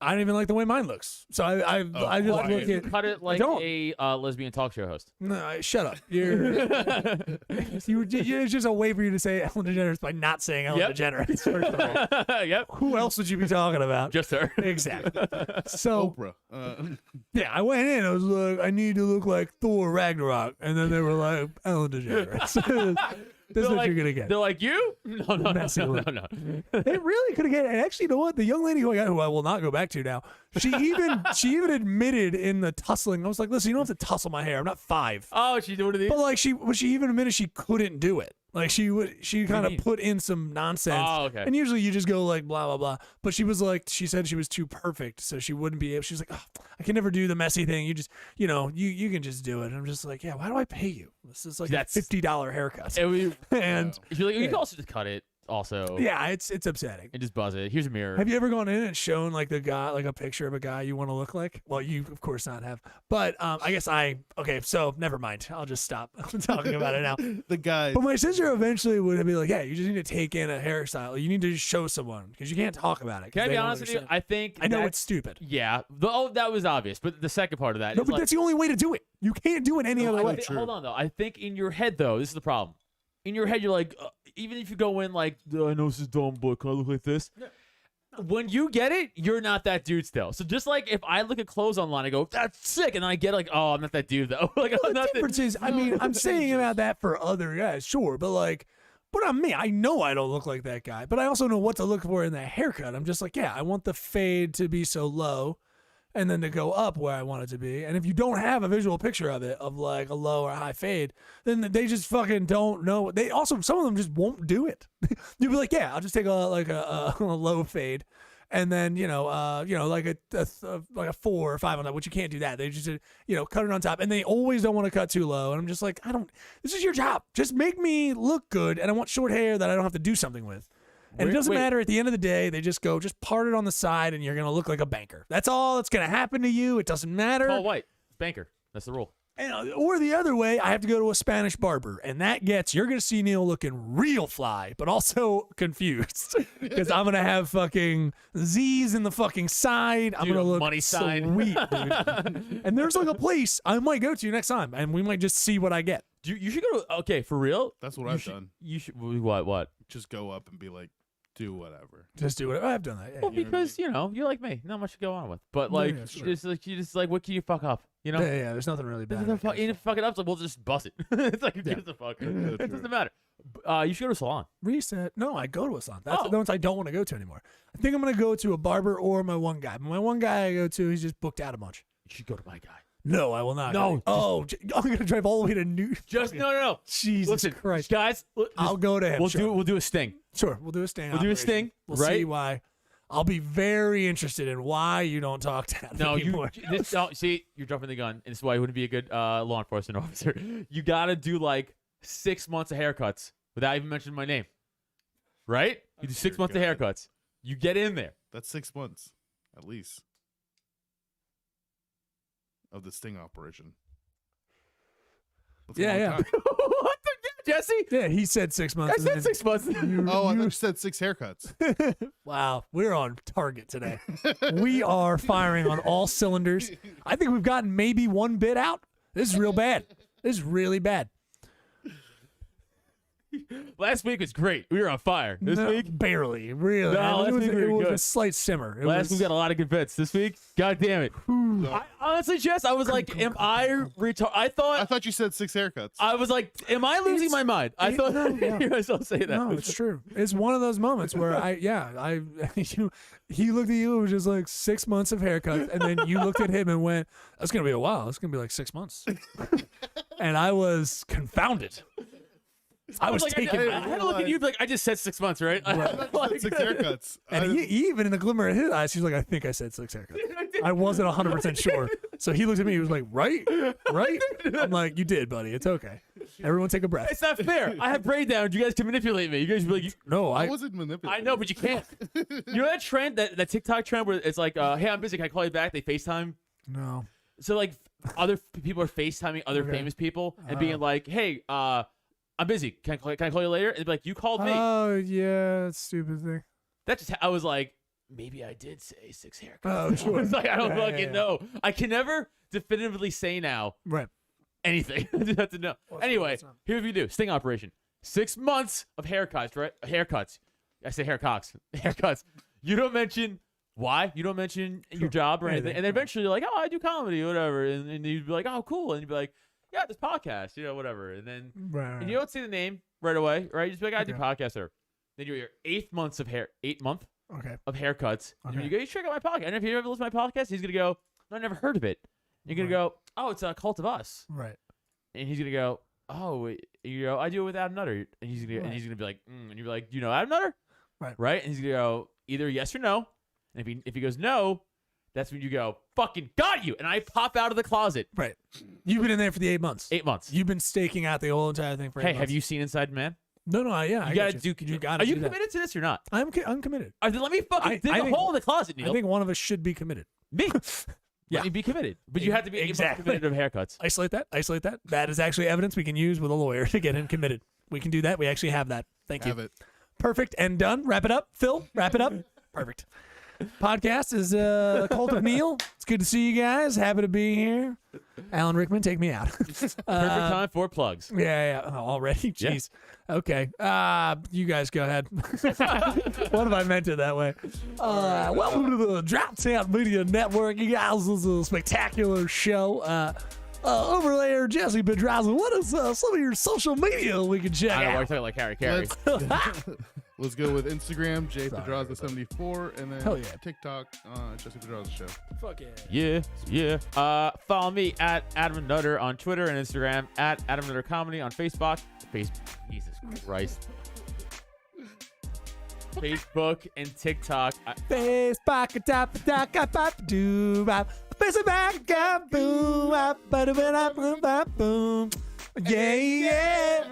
the way mine looks. So I just quiet. look at. Cut it like don't. a lesbian talk show host. No, shut up. It's just a way for you to say Ellen DeGeneres by not saying Ellen Yep. DeGeneres. First of all. Yep. Who else would you be talking about? Just her. Exactly. So Oprah. yeah, I went in. I was like, I need to look like Thor Ragnarok, and then they were like Ellen DeGeneres. That's what you're gonna get. They're like, you? No. Messy look. No. They really could have get. And actually, you know what? The young lady who I will not go back to now. She even admitted in the tussling. I was like, listen, you don't have to tussle my hair. I'm not 5. Oh, she's doing these? But like she even admitted she couldn't do it. Like she kind of mean? put in some nonsense. Oh, okay. And usually you just go like blah blah blah. But she was like, she said she was too perfect, so she wouldn't be able. She was like, oh, I can never do the messy thing. You just you can just do it. And I'm just like, yeah. Why do I pay you? This is like That's- a $50 haircut. And we, And if you're like, you can also just cut it. also. Yeah, it's upsetting. And just buzz it. Here's a mirror. Have you ever gone in and shown like the guy, like a picture of a guy you want to look like? Well, you of course not have, but I guess okay. So never mind. I'll just stop talking about it now. The guy. But my sister eventually would be like, "Yeah, you just need to take in a hairstyle. You need to show someone because you can't talk about it." Can I be honest with you? I know it's stupid. Yeah. That was obvious. But the second part of that. No, is but like, that's the only way to do it. You can't do it any other way. Hold on though. I think in your head though, this is the problem. In your head, you're like, even if you go in like, I know this is dumb, but can I look like this? Yeah. When you get it, you're not that dude still. So just like if I look at clothes online, I go, that's sick, and then I get like, oh, I'm not that dude though. Like, well, the difference is, I mean, I'm saying about that for other guys, sure, but like, but I'm me. I know I don't look like that guy, but I also know what to look for in that haircut. I'm just like, yeah, I want the fade to be so low, and then to go up where I want it to be. And if you don't have a visual picture of it, of like a low or high fade, then they just fucking don't know. They also, some of them just won't do it. You'll be like, yeah, I'll just take a low fade, and then like a 4 or 5 on that, which you can't do that. They just cut it on top, and they always don't want to cut too low. And I'm just like, this is your job. Just make me look good, and I want short hair that I don't have to do something with. And it doesn't matter at the end of the day. They just go, just part it on the side, and you're going to look like a banker. That's all that's going to happen to you. It doesn't matter. Paul White, banker. That's the rule. And, or the other way, I have to go to a Spanish barber. And you're going to see Neil looking real fly, but also confused. Because I'm going to have fucking Z's in the fucking side. I'm going to look money sign. Sweet, dude. And there's like a place I might go to next time, and we might just see what I get. You should go to, okay, for real? That's what I've done. You should, what? Just go up and be like, do whatever. Just do whatever. I've done that. Yeah. Well, because you're like me, not much to go on with. But like, sure. you just like, what can you fuck up? You know? Yeah. There's nothing really bad. Even if you fuck it up, it's like, we'll just bust it. It's like, who gives a fuck? It doesn't matter. You should go to a salon. Reset. No, I go to a salon. That's the ones I don't want to go to anymore. I think I'm gonna go to a barber or my one guy. My one guy I go to, he's just booked out a bunch. You should go to my guy. No, I will not. No. I'm gonna drive all the way to New. No. Jesus Christ, guys. I'll go to him. We'll do a sting. Sure, we'll do a sting. We'll do a sting. We'll right? see why. I'll be very interested in why you don't talk to him anymore. See, you're jumping the gun, and this is why you wouldn't be a good law enforcement officer. You gotta do like 6 months of haircuts without even mentioning my name. Right? You do 6 months of haircuts. You get in there. That's 6 months, at least, of the sting operation. That's a long Yeah. time. What the Jesse? Yeah, he said 6 months. I said 6 months. I thought you said 6 haircuts. Wow, we're on target today. We are firing on all cylinders. I think we've gotten maybe one bit out. This is real bad. This is really bad. Last week was great. We were on fire. This week, barely, really. No, it was good. a slight simmer. Last week got a lot of good bits. This week, god damn it. Honestly, Jess, I was like, am I retarded? I thought you said 6 haircuts. I was like, am I losing my mind? I thought you guys all say that. No, it's true. It's one of those moments where he looked at you and was just like 6 months of haircuts, and then you looked at him and went, "That's gonna be a while. It's gonna be like 6 months," and I was confounded. I was like, taken. I had to look at you like, I just said 6 months, right? I thought you said 6 haircuts. And he even in the glimmer of his eyes, he's like, I think I said 6 haircuts. I wasn't 100% sure. So he looked at me, he was like, right? I'm like, you did, buddy. It's okay. Everyone take a breath. It's not fair. I have brain down. You guys can manipulate me. You guys be like, no, I wasn't manipulating. I know, but you can't. You know that trend, that TikTok trend where it's like, hey, I'm busy. Can I call you back? They FaceTime. No. So like other people are FaceTiming other famous people and being like, hey, I'm busy. Can I call you later? And be like, you called me. Oh, yeah, that's a stupid thing. That's just, I was like, maybe I did say 6 haircuts. Oh, sure. It's like, I don't Yeah, fucking know. I can never definitively say now Right. anything. I just have to know. Well, anyway, it's not. here's what you do. Sting operation. 6 months of haircuts, right? Haircuts. I say haircocks. Haircuts. You don't mention why. You don't mention your job or anything. And then eventually you're like, oh, I do comedy or whatever. And you'd be like, oh, cool. And you'd be like, yeah, this podcast, whatever. And then Right. and you don't say the name right away, right? You just be like, I do podcast or then you're your 8 months of 8 month Okay. of haircuts. And Okay. you go, you check out my podcast. And if you ever listen to my podcast, he's gonna go, no, I never heard of it. And you're gonna go, oh, it's a Cult of Us. Right. And he's gonna go, oh, you go, I do it with Adam Nutter. And he's gonna be like, and you're like, do you know Adam Nutter? Right. Right. And he's gonna go either yes or no. And if he goes no, that's when you go, fucking got you. And I pop out of the closet. Right. You've been in there for the 8 months. 8 months. You've been staking out the whole entire thing for 8 months. Hey, have you seen Inside Man? No, yeah. You gotta do. You gotta Are you do that. committed to this or not? I'm committed. Then let me fucking dig I a think- hole in the closet, Neil. I think one of us should be committed. Me. Yeah. Let me be committed, but you have to be Exactly. committed to haircuts. Isolate that. That is actually evidence we can use with a lawyer to get him committed. We can do that. We actually have that. Thank you. Have it. Perfect and done. Wrap it up, Phil. Wrap it up. Perfect. Podcast is Cult of Neil. It's good to see you guys. Happy to be here. Alan Rickman, take me out. Perfect time for plugs. Yeah. Oh, already? Jeez. Okay. You guys go ahead. What have I meant it that way? Welcome to the Drop Town Media Network. You guys, this is a spectacular show. Over there, Jesse Pedraza, what is some of your social media we can check I don't know why you're out? talking like Harry Carey. Let's go with Instagram, jpedraza74, and then Hell yeah. TikTok, Jesse Pedraza Show. Fuck yeah. Yeah. Follow me at Adam Nutter on Twitter and Instagram, at Adam Nutter Comedy on Facebook. Jesus Christ. Facebook and TikTok. Facebook, tap, tap, tap, tap, doo, bop. Facebook, tap, boom, bop, ba-da-ba-da, bop, boom. Yeah.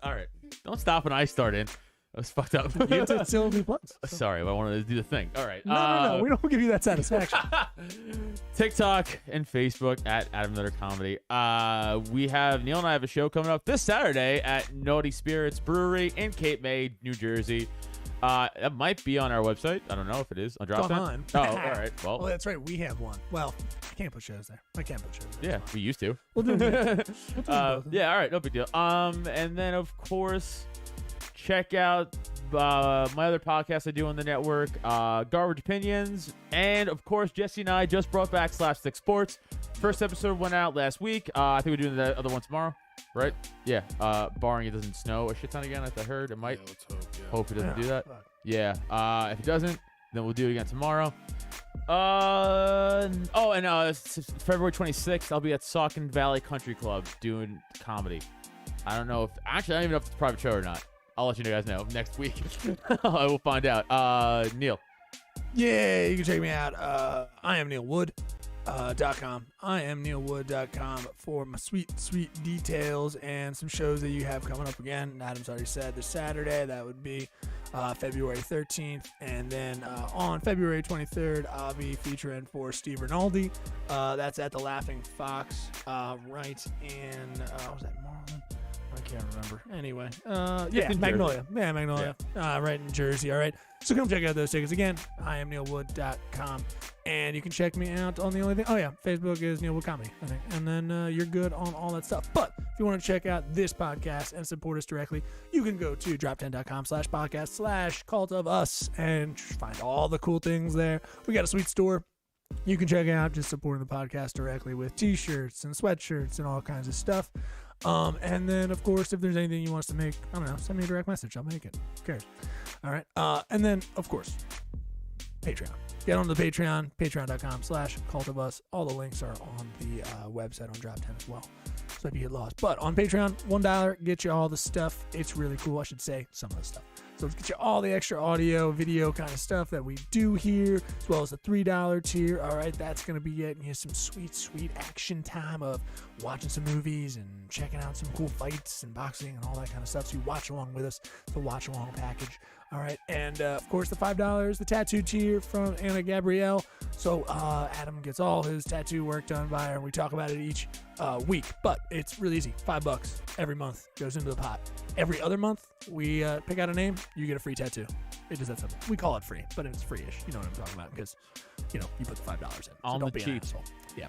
All right. Don't stop when I start in. That was fucked up. You have to still do plugs. Sorry, I wanted to do the thing. All right. No. We don't give you that satisfaction. TikTok and Facebook at Adam Nutter Comedy. Neil and I have a show coming up this Saturday at Naughty Spirits Brewery in Cape May, New Jersey. That might be on our website. I don't know if it is on It's Drop online. Oh, all right. Well, Well, that's right. We have one. Well, I can't put shows there. I can't put shows there. yeah, we used to. We'll do it. Yeah, all right, no big deal. And then of course, check out my other podcast I do on the network, Garbage Opinions, and of course, Jesse and I just brought back Slapstick Sports. First episode went out last week. I think we're doing the other one tomorrow, right? Yeah. Barring it doesn't snow a shit ton again, as I heard it might. Yeah, let's hope. Yeah. Hope it doesn't do that. Fuck. Yeah. If it doesn't, then we'll do it again tomorrow. February 26th, I'll be at Saucon Valley Country Club doing comedy. I don't know if I don't even know if it's a private show or not. I'll let you guys know next week. I will find out. Neil. Yeah, you can check me out. I am neilwood.com. I am neilwood.com for my sweet details and some shows that you have coming up again. Adam's already said this Saturday. That would be February 13th. And then on February 23rd, I'll be featuring for Steve Rinaldi. That's at the Laughing Fox right in, was that Marlin? I can't remember. Anyway, in Magnolia. Yeah, Magnolia. Right in Jersey. All right. So come check out those tickets. Again, IamNeilWood.com. And you can check me out on the only thing. Oh, yeah. Facebook is Neil Wood Comedy, I think. And then you're good on all that stuff. But if you want to check out this podcast and support us directly, you can go to drop10.com/podcast/cult of us and find all the cool things there. We got a sweet store you can check out, just supporting the podcast directly with t-shirts and sweatshirts and all kinds of stuff. And then, of course, if there's anything you want us to make, I don't know, send me a direct message. I'll make it. Who cares? All right. And then, of course, Patreon. Get on the Patreon, patreon.com/cult of us. All the links are on the website on Drop 10 as well. So if you get lost. But on Patreon, $1 get you all the stuff. It's really cool. I should say some of the stuff. So let's get you all the extra audio, video kind of stuff that we do here, as well as the $3 tier. All right, that's going to be getting you some sweet action time of watching some movies and checking out some cool fights and boxing and all that kind of stuff. So you watch along with us. It's a watch along package. All right, and of course the $5, the tattoo tier from Anna Gabrielle. So Adam gets all his tattoo work done by her, and we talk about it each week. But it's really easy. $5 every month goes into the pot. Every other month, we pick out a name, you get a free tattoo. It is that simple. We call it free, but it's free-ish. You know what I'm talking about, because you put the $5 in. So On don't the be cheap. an asshole. Yeah.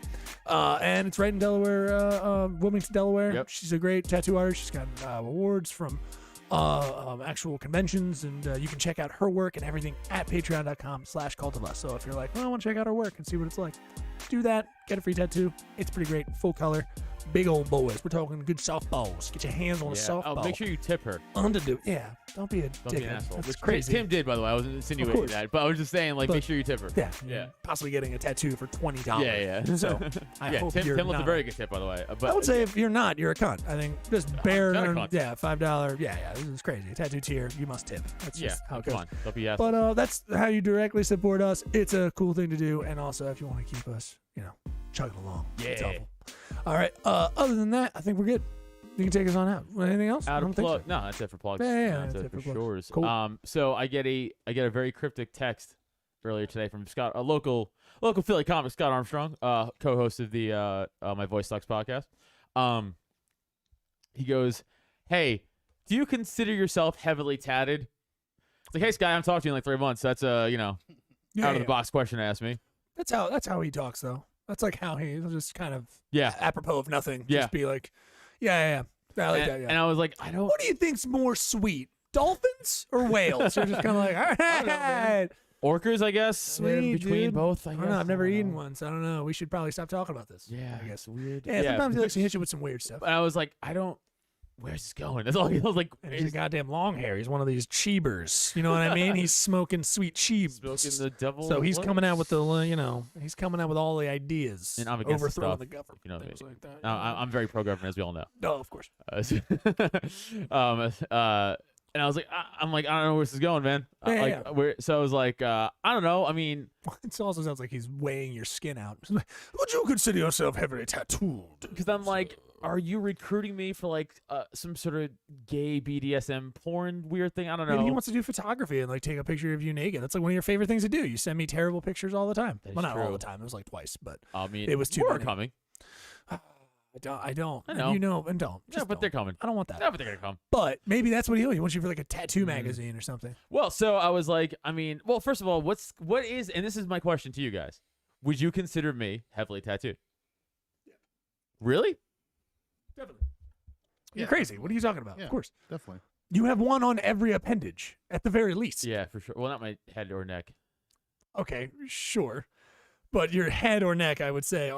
And it's right in Delaware, Wilmington, Delaware. Yep. She's a great tattoo artist. She's got awards from actual conventions, and you can check out her work and everything at patreon.com/cult of us. So if you're like, well, I want to check out her work and see what it's like, do that. Get a free tattoo. It's pretty great. Full color. Big old boys. We're talking good softballs. Get your hands on a softball. Make sure you tip her. Yeah. Don't be a Don't be dickhead. an asshole. That's Which crazy. Tim did, by the way. I wasn't insinuating course. that, but I was just saying, But- make sure you tip her. Yeah. Yeah. Possibly getting a tattoo for $20. Yeah. So I yeah, hope Tim you're left not. a very good tip, by the way. But I would say if you're not, you're a cunt. I think just bare, not a cunt. $5. Yeah, this is crazy. Tattoo tier, you must tip. That's yeah, just how it come goes. on. Don't be asshole. But that's how you directly support us. It's a cool thing to do, and also if you want to keep us, chugging along. It's Yeah. helpful. All right. Other than that, I think we're good. You can take us on out. Anything else? I Out don't of think plug. so. No, that's it for plugs. Yeah, that's that's it it for for plugs. shores. Cool. So I get a very cryptic text earlier today from Scott, a local Philly comic, Scott Armstrong, co-host of the My Voice Sucks podcast. He goes, "Hey, do you consider yourself heavily tatted?" It's like, "Hey, Scott, I haven't talked to you in like 3 months. That's out of the box question to ask me." That's how he talks though. That's like how he'll just kind of Yeah. apropos of nothing. Yeah. Just be like, yeah. I like that. Yeah. And I was like, I don't. What do you think's more sweet, dolphins or whales? You're just kind of like, all right. Orcas, I guess. Sweet, between dude. both. I don't know. I've never eaten one, so I don't know. We should probably stop talking about this. Yeah, I guess. weird. Yeah, sometimes he likes to hit you with some weird stuff. But I was like, I don't. Where's this going? That's all. I was like, And he's a goddamn long hair. He's one of these cheebers. You know what I mean? He's smoking sweet cheebs. smoking the devil. So he's coming out with he's coming out with all the ideas. And I'm against overthrowing stuff, the government. you know what I things like that. I'm very pro-government, as we all know. No, of course. And I was like, I don't know where this is going, man. So I was like, I don't know. I mean, It also sounds like he's weighing your skin out. Would you consider yourself heavily tattooed? because I'm like, are you recruiting me for like some sort of gay BDSM porn weird thing? I don't know. Maybe he wants to do photography and like take a picture of you naked. That's like one of your favorite things to do. You send me terrible pictures all the time. That is Well, not all true. the time. It was like twice, but I mean, it was too more many. coming. I don't. I know. You know, and don't. Yeah, Just but don't. they're coming. I don't want that. Yeah, but they're gonna come. But maybe that's what he wants you for like a tattoo magazine or something. Well, so I was like, I mean, well, first of all, what is, and this is my question to you guys: would you consider me heavily tattooed? Yeah. Really? Definitely. You're Yeah. crazy. What are you talking about? Yeah. Of course. Definitely. You have one on every appendage at the very least. Yeah, for sure. Well, not my head or neck. Okay, sure. But your head or neck, I would say,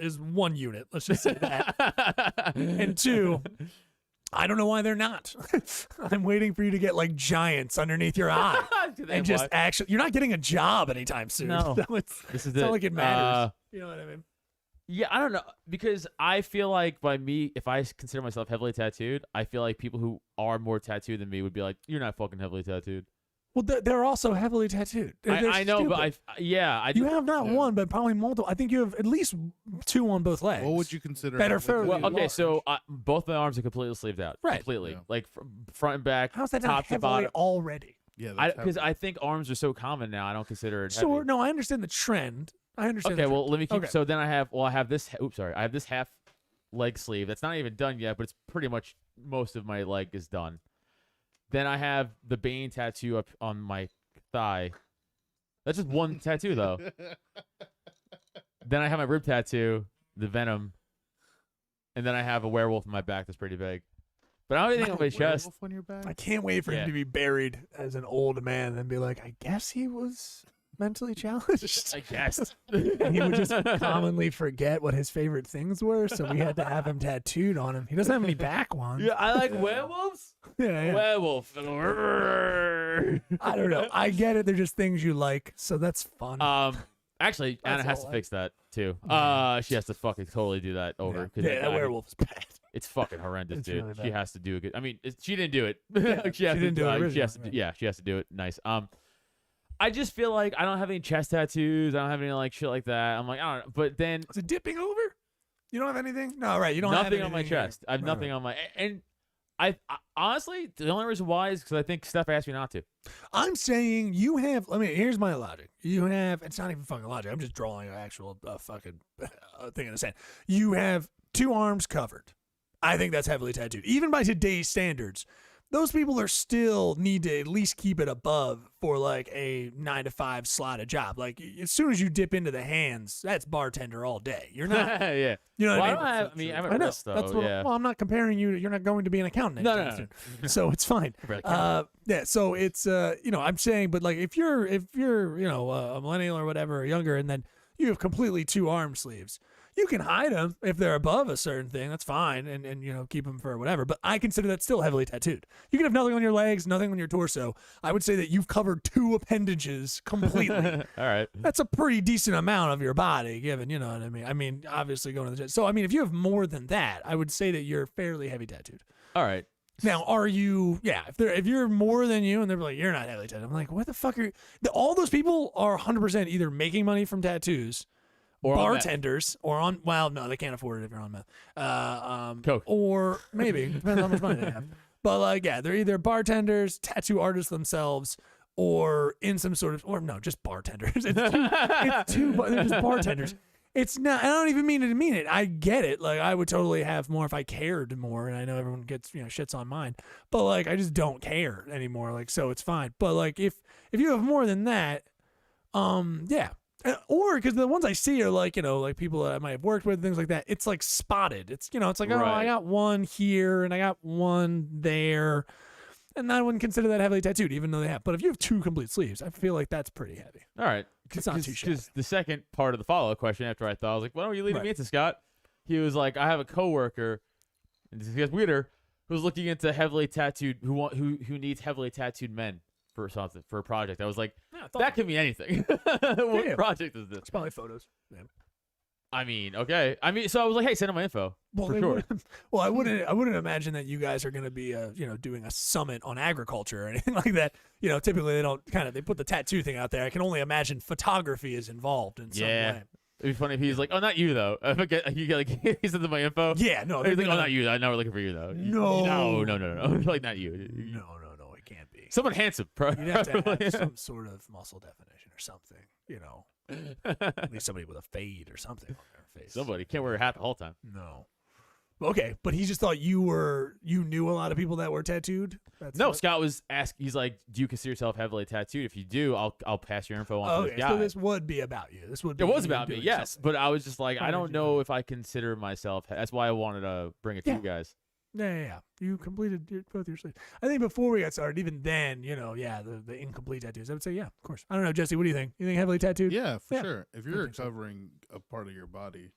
is one unit. Let's just say that. And two, I don't know why they're not. I'm waiting for you to get like giants underneath your eye. And just actually, you're not getting a job anytime soon. No. it's This is not like it matters. Uh, You know what I mean? Yeah, I don't know, because I feel like by me, if I consider myself heavily tattooed, I feel like people who are more tattooed than me would be like, "You're not fucking heavily tattooed." Well, they're also heavily tattooed. They're I know, but stupid. I You have not Yeah. one, but probably multiple. I think you have at least two on both legs. What would you consider That are heavily fairly Well, tattooed? okay, large. so both my arms are completely sleeved out, Right. completely, Yeah. like front and back, How's that top not to heavily bottom. already? Yeah, that's Because heavy. I think arms are so common now, I don't consider it Sure. heavy. No, I understand the trend. I understand. Okay, the well, trend. let me keep. Okay. So then I have this. Oops, sorry. I have this half leg sleeve that's not even done yet, but it's pretty much most of my leg is done. Then I have the Bane tattoo up on my thigh. That's just one tattoo though. Then I have my rib tattoo, the Venom, and then I have a werewolf on my back that's pretty big. But I don't have anything on my chest. Werewolf on your back? I can't wait for Yeah. him to be buried as an old man and be like, I guess he was mentally challenged. I guess. And he would just commonly forget what his favorite things were, so we had to have him tattooed on him. He doesn't have any back ones. Yeah, I like werewolves. Yeah. Werewolf. I don't know. I get it. They're just things you like, so that's fun. Actually, Anna That's has all to I- fix that too. She has to fucking totally do that over. 'cause yeah, that werewolf is bad. It's fucking horrendous, It's dude. really She bad. has to do it. I mean, she didn't do it. Yeah, she has she didn't to, do it She has to. originally, Yeah, she has to do it. Nice. I just feel like I don't have any chest tattoos. I don't have any like shit like that. I'm like, I don't know. But then Is it dipping over? You don't have anything? No, right. You don't have nothing on my anything here. chest. I have Right, nothing right. on my. And I honestly, the only reason why is because I think Steph asked me not to. I'm saying you have. I mean, here's my logic. You have. It's not even fucking logic. I'm just drawing an actual fucking thing in the sand. You have two arms covered. I think that's heavily tattooed. Even by today's standards, those people are still need to at least keep it above for like a 9 to 5 slotted job. Like as soon as you dip into the hands, that's bartender all day. You're not. Yeah. You know Well, what I I don't mean? have. I mean, I have a I know. wrist though. That's what. Yeah. Well, I'm not comparing you. You're not going to be an accountant. No, anytime no, soon. So it's fine. Really can't. Yeah. So it's I'm saying, but like if you're a millennial or whatever or younger, and then you have completely two arm sleeves, you can hide them if they're above a certain thing. That's fine, and keep them for whatever. But I consider that still heavily tattooed. You can have nothing on your legs, nothing on your torso. I would say that you've covered two appendages completely. All right. That's a pretty decent amount of your body, given, you know what I mean? I mean, obviously going to the gym. So, I mean, if you have more than that, I would say that you're fairly heavy tattooed. All right. Now, are you, if you're more than you and they're like, you're not heavily tattooed, I'm like, what the fuck are you? All those people are 100% either making money from tattoos Or on meth. bartenders or on well, no, they can't afford it if you're on meth. Coke. Or maybe depends on how much money they have. But like, yeah, they're either bartenders, tattoo artists themselves, or in some sort of, or no, just bartenders. It's two they're just bartenders. It's not. I don't even mean it. I get it. Like, I would totally have more if I cared more, and I know everyone gets shits on mine, but like, I just don't care anymore. Like, so it's fine. But like, if you have more than that, yeah. Or because the ones I see are like, like people that I might have worked with, things like that. It's like spotted. It's, it's like, oh, I got one here and I got one there. And I wouldn't consider that heavily tattooed, even though they have. But if you have 2 complete sleeves, I feel like that's pretty heavy. All right. It's not too shabby. Because the second part of the follow-up question after I thought, I was like, why don't you leading me into, Scott? He was like, I have a coworker, and this gets weirder, who's looking into heavily tattooed, who needs heavily tattooed men. For something, for a project. I was like, that could mean anything. What project is this? It's probably photos. Yeah. I mean, okay. So I was like, hey, send him my info. Well, for sure. Well, I wouldn't imagine that you guys are going to be, doing a summit on agriculture or anything like that. Typically they don't they put the tattoo thing out there. I can only imagine photography is involved in some way. It'd be funny if he's like, oh, not you though. If I get, you get like, he sent my info. Yeah, no. He's like, oh, not you. I know we're looking for you though. No. Like, not you. No, it can't be. Someone handsome, bro. You'd have to have some sort of muscle definition or something, At least somebody with a fade or something on their face. Somebody can't wear a hat the whole time. No. Okay, but he just thought you knew a lot of people that were tattooed? Scott was asking, he's like, do you consider yourself heavily tattooed? If you do, I'll pass your info on to this guy. So this would be about you. It was about me, yes. Something. But I was just like, I don't know if I consider myself. That's why I wanted to bring it to you guys. Yeah. You completed both your sleeves. I think before we got started, even then, the incomplete tattoos, I would say, yeah, of course. I don't know, Jesse, what do you think? You think heavily tattooed? Yeah, for sure. If you're covering a part of your body,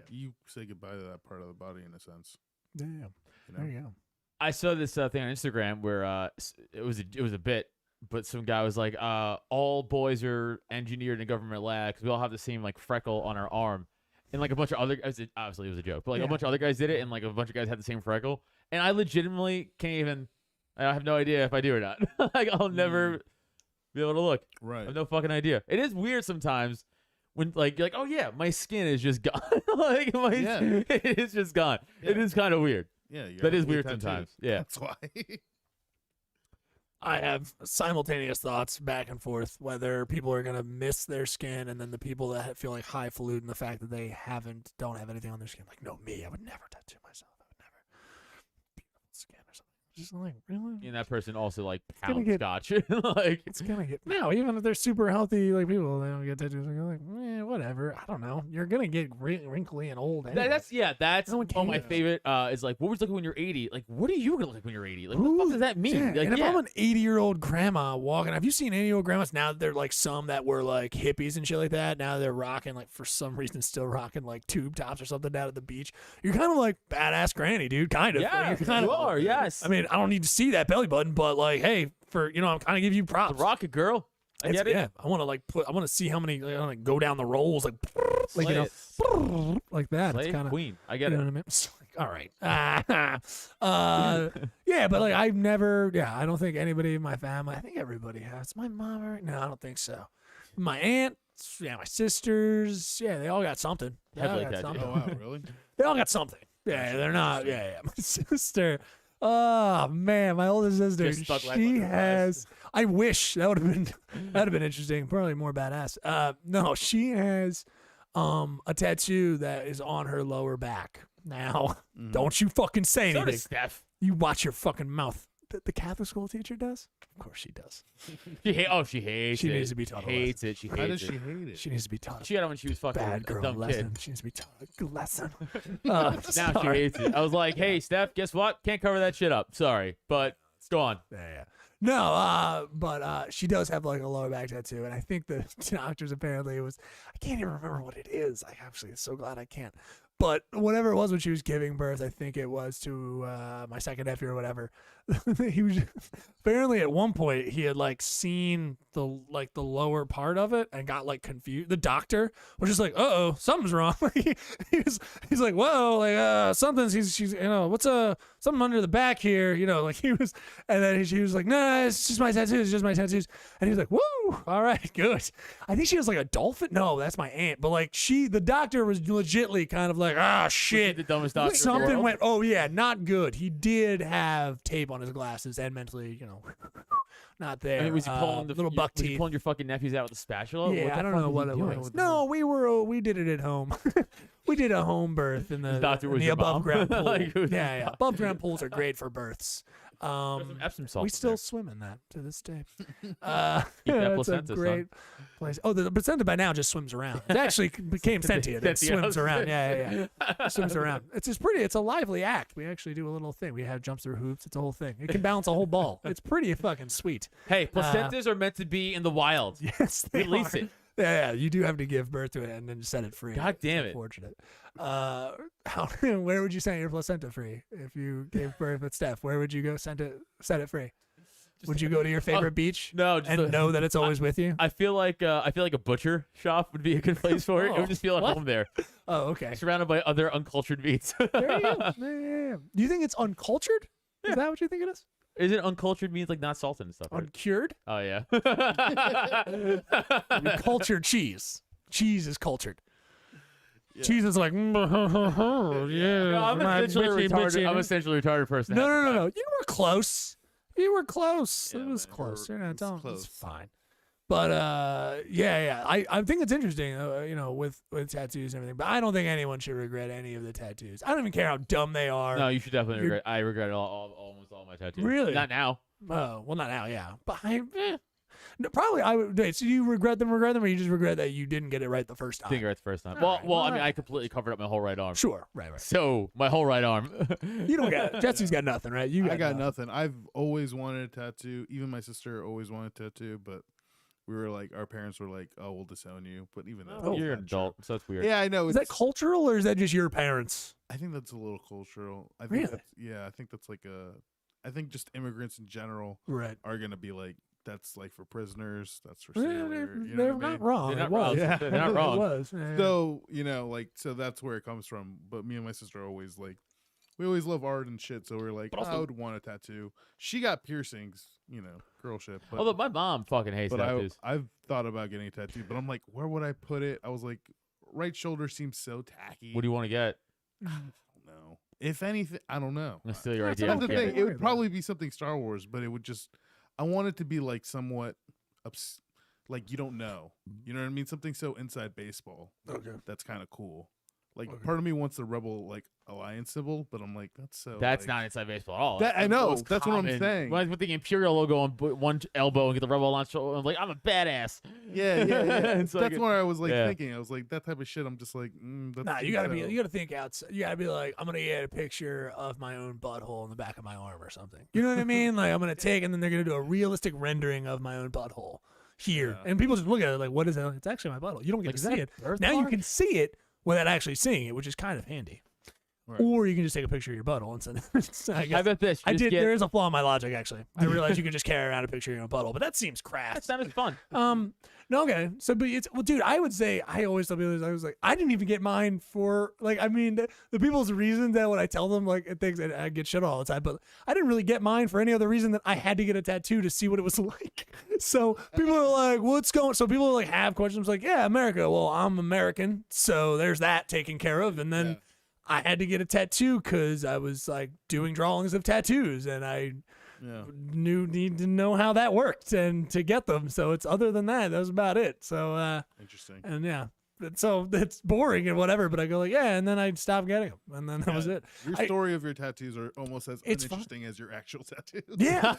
you say goodbye to that part of the body in a sense. Yeah. There you go. I saw this thing on Instagram where it was a bit, but some guy was like, all boys are engineered in a government lab because we all have the same like freckle on our arm. And like a bunch of other guys, obviously it was a joke, but like a bunch of other guys did it, and like a bunch of guys had the same freckle. And I legitimately I have no idea if I do or not. Like, I'll never be able to look. Right. I have no fucking idea. It is weird sometimes when like you're like, oh yeah, my skin is just gone. It is just gone. Yeah. It is kind of weird. Yeah. That is weird sometimes. Yeah. That's why. I have simultaneous thoughts back and forth whether people are going to miss their skin, and then the people that feel like highfalutin the fact that they don't have anything on their skin. Like, no, me, I would never tattoo myself. I would never. Beautiful skin or something. Just like, really? And that person also like pound scotch. Like, it's gonna get even if they're super healthy, like people, they don't get tattoos. You're like, whatever. I don't know. You're gonna get wrinkly and old. Anyway. That's one of my favorite. Is like, what would you look like when you're 80? Like, what are you gonna look like when you're 80? Like, what the fuck does that mean? Yeah. Like, and if I'm an 80-year-old grandma walking, have you seen 80-year-old grandmas now? That they're like some that were like hippies and shit like that. Now they're rocking like for some reason still rocking like tube tops or something down at the beach. You're kind of like badass granny, dude. Kind of. Yeah, like, you are. Yes. I mean, I don't need to see that belly button, but like, hey, I'm kind of give you props. The rocket girl. I get it. Yeah, I want to see how many go down the rolls like like that. Slay it's kind of queen. I get it. What I mean? All right. Yeah, but like I've never. Yeah, I don't think anybody in my family. I think everybody has. My mom. No, I don't think so. My aunt. Yeah, my sisters. Yeah, they all got something. Heavily tattooed. Oh wow, really? They all got something. Yeah, they're not. Yeah. My sister. Oh man, my oldest sister. She has. I wish that would have been interesting. Probably more badass. No, she has a tattoo that is on her lower back. Now, don't you fucking say anything. So does Steph. You watch your fucking mouth. The Catholic school teacher does? Of course she does. She hates it. She needs to be taught a lesson. Hates it. She hates it. How does she hate it? She needs to be taught. She had it when she was fucking bad a girl dumb lesson. kid. She needs to be taught a lesson. Now she hates it. I was like, hey, Steph, guess what? Can't cover that shit up. Sorry, but it's gone. Yeah. No, but she does have like a lower back tattoo, and I think the doctors apparently I can't even remember what it is. I actually am so glad I can't. But whatever it was when she was giving birth, I think it was to my second nephew or whatever. he was apparently at one point he had like seen the lower part of it and got like confused. The doctor was just like, "Uh-oh, something's wrong." he's like, "Whoa, like something's she's what's something under the back here, like he was." And then she was like, "No, it's just my tattoos, it's just my tattoos." And he was like, "Woo, all right, good." I think she was like a dolphin. No, that's my aunt. But like the doctor was legitly kind of like, "Ah, shit." The dumbest doctor in the Something world? went. Oh yeah, not good. He did have tape on his glasses and mentally, not there. I mean, was he pulling little buck was he teeth? pulling your fucking nephews out with a spatula? Yeah, What the I don't fuck know was what he it doing? was. No, we did it at home. We did a home birth in the, doctor was the your above mom? ground pool. Like, who's yeah, your mom? above ground pools are great for births. Some Epsom salt We in still there. swim in that to this day. Eat that It's a placenta, son. great place. Oh, the placenta by now just swims around. It actually became sentient. It Sentient. swims around. Yeah. It swims around. It's a lively act. We actually do a little thing. We have jumps through hoops. It's a whole thing. It can balance a whole ball. It's pretty fucking sweet. Hey, placentas are meant to be in the wild. Yes, they Release are. it. Yeah, you do have to give birth to it and then set it free. God damn It's it. Unfortunate. Where would you set your placenta free if you gave birth with Steph? Where would you go set it free? Would you go to your favorite beach No, just and know that it's always with you? I feel like a butcher shop would be a good place for it. It would just feel at what? home there, Oh, okay. surrounded by other uncultured meats. There you go. Yeah. Do you think it's uncultured? Is that what you think it is? Is it uncultured means like not salted and stuff? Right? Uncured? Oh yeah. Cultured cheese. Cheese is cultured. Yeah. Cheese is like, yeah. No, I'm essentially retarded. I'm essentially a retarded person. No. You were close. You were close. Yeah, it was man, close. it's It's close. fine. But yeah. I think it's interesting, with tattoos and everything. But I don't think anyone should regret any of the tattoos. I don't even care how dumb they are. No, you should definitely You're- regret. I regret almost all my tattoos. Really? Not now. Oh, well, not now. Yeah, but no, probably I would. Wait, so you regret them, or you just regret that you didn't get it right the first I time? think right the first time. All Well, right, I mean, I completely covered up my whole right arm. Sure. Right. So my whole right arm. You don't got Jesse's got nothing, right? I got nothing. I've always wanted a tattoo. Even my sister always wanted a tattoo, but we were like, our parents were like, "Oh, we'll disown you." But even then, Oh, You're that's an not true. adult, so that's weird. Yeah, I know. Is that cultural, or is that just your parents? I think that's a little cultural. I think Really? that's, yeah, I think that's like I think just immigrants in general Right. are gonna be like, that's like for prisoners. That's for They're, sailor. You know they're what I not mean? wrong. They're not It was. wrong. Yeah. They're not wrong. It was. Yeah. So so that's where it comes from. But me and my sister are always like, we always love art and shit. So we're like, But also- I would want a tattoo. She got piercings, girl shit. But Although my mom fucking hates but tattoos. I've thought about getting a tattoo, but I'm like, where would I put it? I was like, right shoulder seems so tacky. What do you want to get? I don't know. If anything, I don't know. I'm gonna steal your That's idea. That's the okay. thing. Don't It worry would about probably be something Star Wars, but it would just. I want it to be like somewhat, like you don't know. You know what I mean? Something so inside baseball. Okay. That's kind of cool. Like Okay. part of me wants the Rebel Alliance symbol, but I'm like, that's so. That's like, not inside baseball at all. That- I That's the know. most That's what I'm common. saying. When I put the Imperial logo on one elbow and get the Rebel on shoulder, I'm like, I'm a badass. Yeah. It's like That's what I was like yeah. thinking. I was like, that type of shit. I'm just like, that's Nah, you too gotta so. you gotta think outside. You gotta be like, I'm gonna get a picture of my own butthole in the back of my arm or something. You know what I mean? Like I'm gonna take, and then they're gonna do a realistic rendering of my own butthole here, Yeah. and people just look at it like, what is it? It's actually my butthole. You don't get Like, to is that see a it. birthmark? Now you can see it without actually seeing it, which is kind of handy. Right. Or you can just take a picture of your butthole and send it. I How guess. about this? I Just did. get- There is a flaw in my logic, actually. I realize you can just carry around a picture of your own butthole, but that seems That crass. sounded fun. No, okay. So, but it's, well, dude, I would say, I always tell people this, I was like, I didn't even get mine for, like, I mean, the people's reason that when I tell them, like, things, and I get shit all the time, but I didn't really get mine for any other reason that I had to get a tattoo to see what it was like. So people are like, what's going, so people like have questions like, yeah, America. Well, I'm American. So there's that taken care of. And then Yeah. I had to get a tattoo because I was like doing drawings of tattoos and I Yeah. need to know how that worked and to get them. So it's other than that, that was about it. So Interesting. and yeah, so it's boring and whatever. But I go like, yeah, and then I stopped getting them, and then that was it. Your I- story of your tattoos are almost as It's fun. uninteresting as your actual tattoos. Yeah,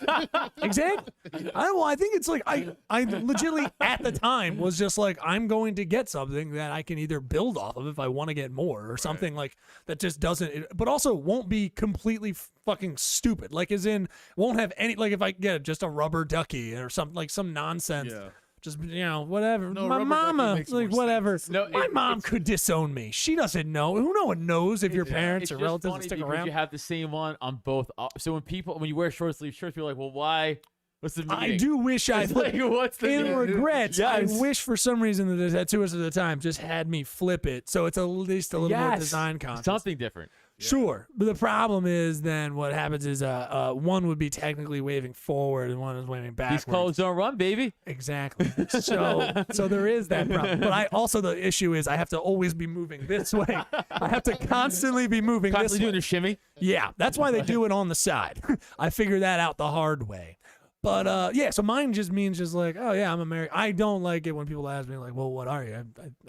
exactly. I think it's like I legitimately at the time was just like, I'm going to get something that I can either build off of if I want to get more, or something like that just doesn't, but also won't be completely fucking stupid. Like as in won't have any, like if I get just a rubber ducky or something like some nonsense. Yeah. Just whatever. No, My rubber ducky mama, makes like more whatever. sense. No, My mom could disown me. She doesn't know. No one knows if your parents It's or just relatives funny stick because around. you have the same one on both. So when you wear short sleeve shirts, you're like, well, why? What's the meaning? I do wish I It's like, what's the in meaning? regrets. Yes. I wish for some reason that the tattooist at the time just had me flip it, so it's at least a little more Yes. design conscious. Something different. Sure, but the problem is then what happens is one would be technically waving forward and one is waving backwards. These colors don't run, baby. Exactly. So there is that problem. But the issue is I have to always be moving this way. I have to constantly be moving Constantly this way. doing the shimmy. Yeah, that's why they do it on the side. I figured that out the hard way. But so mine just means just like, oh yeah, I'm American. I don't like it when people ask me like, well, what are you?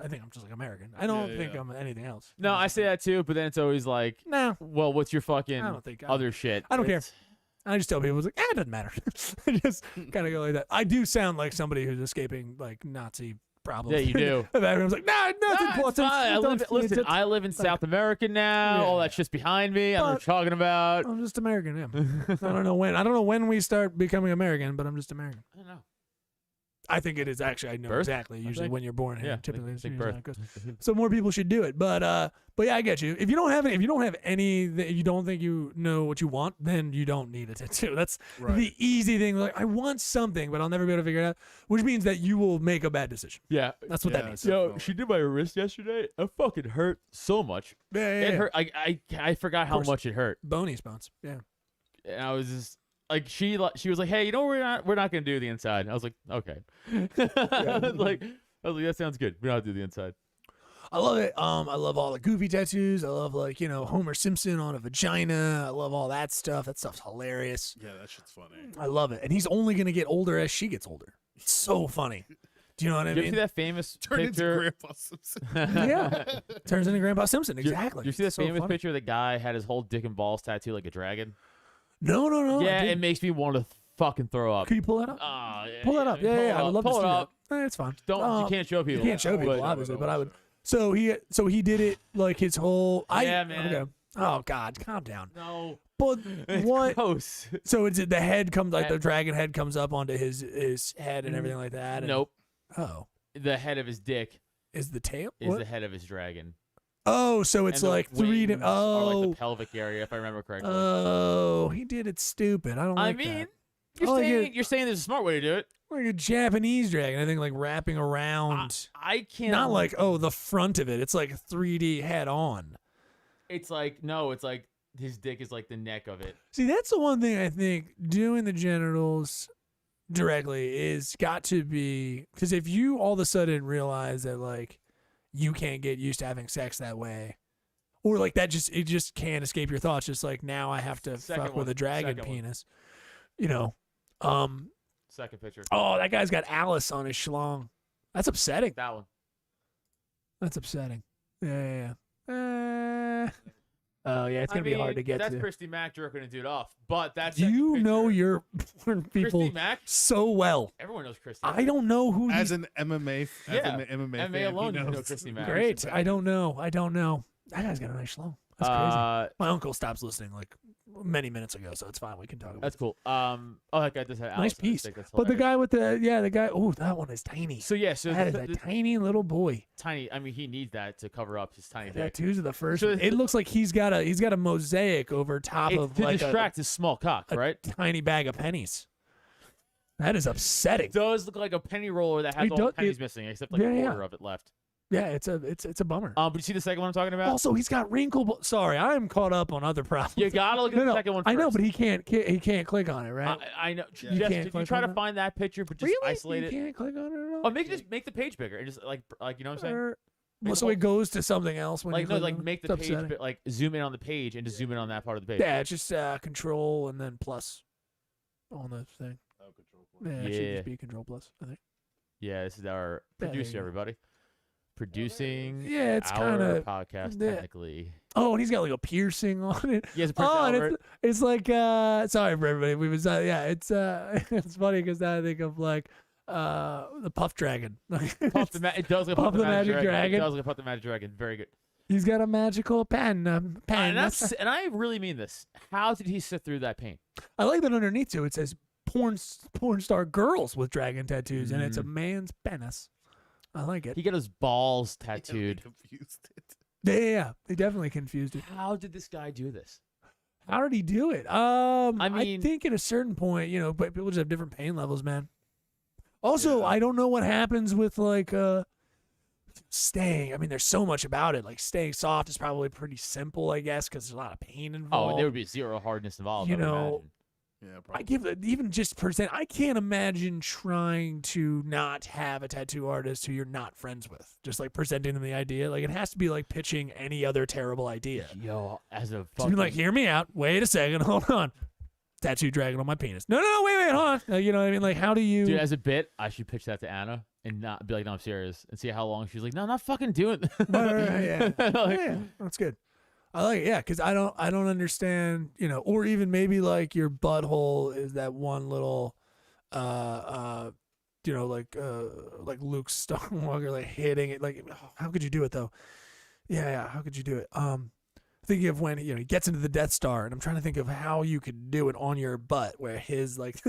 I think I'm just like American. I don't think I'm anything else. No, I say that too, but then it's always like, No, well, what's your fucking I don't think other shit? I don't care. It's- I just tell people, it's like, it doesn't matter. I just kind of go like that. I do sound like somebody who's escaping like Nazi problems. Yeah, you do. Everyone's like, nah, nothing Nah, it's important. fine. Listen, I live in South America now. Yeah. All that shit's behind me. I know what But- you're talking about. I'm just American. Yeah. I don't know when we start becoming American, but I'm just American. I don't know. I think it is actually. I know Birth? exactly. Usually think. when you're born here, Yeah, typically I it's think usually birth. how it goes. So more people should do it. But yeah, I get you. If you don't have any, if you don't think you know what you want, then you don't need a tattoo. That's Right. the easy thing. Like I want something, but I'll never be able to figure it out. Which means that you will make a bad decision. Yeah. That's what that Yeah, means. so- Yo, Definitely. she did my wrist yesterday. It fucking hurt so much. Yeah, It hurt. I forgot how course. much it hurt. Bony spots. Yeah. And I was just like, she was like, hey, we're not gonna do the inside. And I was like, okay. like I was like, that sounds good. We don't have to do the inside. I love it. I love all the goofy tattoos. I love Homer Simpson on a vagina. I love all that stuff. That stuff's hilarious. Yeah, that shit's funny. I love it. And he's only gonna get older as she gets older. It's so funny. Do you know what I Did you mean? see that famous Turn into picture? Grandpa Simpson. Yeah. Turns into Grandpa Simpson. Exactly. Did you see that So famous funny. picture of the guy had his whole dick and balls tattooed like a dragon? No. I Yeah, didn't. it makes me want to fucking throw up. Could you pull that up? Pull that up. Yeah. I would love to pull see it up. that. It's fine. Don't you can't show people. You can't show people, but- obviously, but I would. So he did it like his whole. Yeah, man. Okay. Oh God, calm down. No. But It's what? gross. So it's the head comes like the Head. dragon head comes up onto his head and everything like that. And, Nope. Oh, The head of his dick is the tail? is What? the head of his dragon. Oh, so it's And the like three. wings are like Oh, the pelvic area, if I remember correctly. oh, he did it stupid. I don't I like mean, that. you're I like saying it. you're saying there's a smart way to do it. Like a Japanese dragon. I think like wrapping around. I can't. Not like the front of it. It's like 3D head on. It's like no. It's like his dick is like the neck of it. See, that's the one thing I think doing the genitals directly is got to be because if you all of a sudden realize that like you can't get used to having sex that way, or like that it just can't escape your thoughts. Just like now I have to Second fuck with one. a dragon Second one. penis, you know. Second picture. Oh, that guy's got Alice on his schlong. That's upsetting. That one. That's upsetting. Yeah. Oh yeah, it's gonna be hard to get that's to. Christy Mack jerking a dude off, but that's You know your people Christy Mack. so well. Everyone knows Christy. I don't know who As these. an MMA, Yeah, as an MMA, MMA fan, alone, he you know knows. Christy Mack. Great. I don't know. That guy's got a nice schlong. That's crazy. My uncle stops listening like many minutes ago, so it's fine. We can talk about That's it. cool. Oh, that guy does have Nice Alice on his piece. dick. That's But the hilarious. guy with the guy. Oh, that one is tiny. So yeah, so That is the a tiny little boy. tiny. I mean, he needs that to cover up his tiny dick. Tattoos are the first. So- It looks like he's got a mosaic over top It's of to like distract his small cock, a right? tiny bag of pennies. That is upsetting. It does look like a penny roller that has It all the does- pennies missing, except like Yeah, a yeah. quarter of it left. Yeah, it's a bummer. But you see the second one I'm talking about? Also, he's got wrinkle. Sorry, I'm caught up on other problems. You gotta look at the second one first. I know, but he can't click on it, right? I know. Yeah. Just, You can't did you click try on to that? find that picture, but just Really? isolate you it? can't click on it at all? Oh, make the page bigger and just like you know what I'm saying? Or- Make well, the so whole- it goes to something else when you Like no, click like on it? make the It's page upsetting. bit, like zoom in on the page and just zoom in on that part of the page. Yeah, it's just control and then plus on the thing. Oh, control point. Yeah, it should Yeah. just be control plus, I think. Yeah, this is our there you producer, go. everybody. Producing Yeah, it's our kinda- podcast yeah. technically. Oh, and he's got like a piercing on it. He has a Prince Oh, and Albert. it's like sorry for everybody. We was it's it's funny because I think of like the Puff Dragon. Puff the it does look like Puff the Magic Dragon. It does look like Puff the Magic Dragon. Very good. He's got a magical pen. And I really mean this. How did he sit through that pain? I like that underneath too. It says porn star girls with dragon tattoos, and it's a man's penis. I like it. He got his balls Yeah, they tattooed. confused it. Yeah, they definitely confused it. How did this guy do this? How did he do it? I mean- I think at a certain point, but people just have different pain levels, man. Also, Yeah. I don't know what happens with like staying. I mean, there's so much about it. Like staying soft is probably pretty simple, I guess, because there's a lot of pain involved. Oh, there would be zero hardness involved. You I would know, imagine. Yeah, I probably. give it even just percent. I can't imagine trying to not have a tattoo artist who you're not friends with. Just like presenting them the idea. Like it has to be like pitching any other terrible idea. Yo, as a To fucking be like, hear me out. Wait a second. Hold on. Tattoo dragon on my penis. No, wait, hold on. You know what I mean? Like, how do you? dude, as a bit, I should pitch that to Anna and not be like, no, I'm serious, and see how long she's like, no, I'm not fucking doing. Right, yeah. Like, Yeah, that's good. I like it. Yeah, because I don't understand. Or even maybe like your butthole is that one little, like Luke Skywalker, like hitting it. Like, how could you do it though? Yeah. How could you do it? Thinking of when he gets into the Death Star, and I'm trying to think of how you could do it on your butt, where his like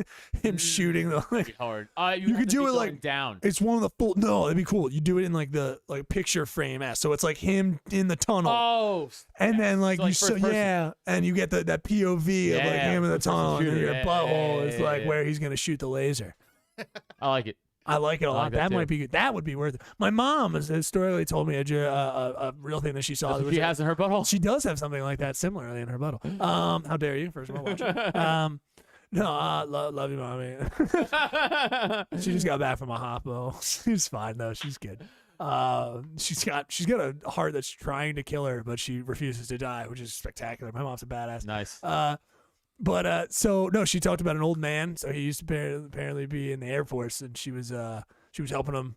him shooting the It'd be hard. You could do it like down. it's one of the full. No, that'd be cool. You do it in like the picture frame ass, so it's like him in the tunnel, Oh, and then like So, like, first person. yeah, and you get that POV of like Yeah, him in the first person tunnel, and then shooter. your Yeah, butthole is yeah, like yeah. where he's gonna shoot the laser. I like it. I like it a I lot. like that That too. might be good. That would be worth it. My mom has historically told me a real thing that she saw. That's what which she has in her butthole. She does have something like that similarly in her butthole. How dare you? First of all, watch it. No, love you, mommy. She just got back from a hospital. She's fine though. She's good. She's got a heart that's trying to kill her, but she refuses to die, which is spectacular. My mom's a badass. Nice. So no, she talked about an old man. So he used to apparently be in the Air Force, and she was helping him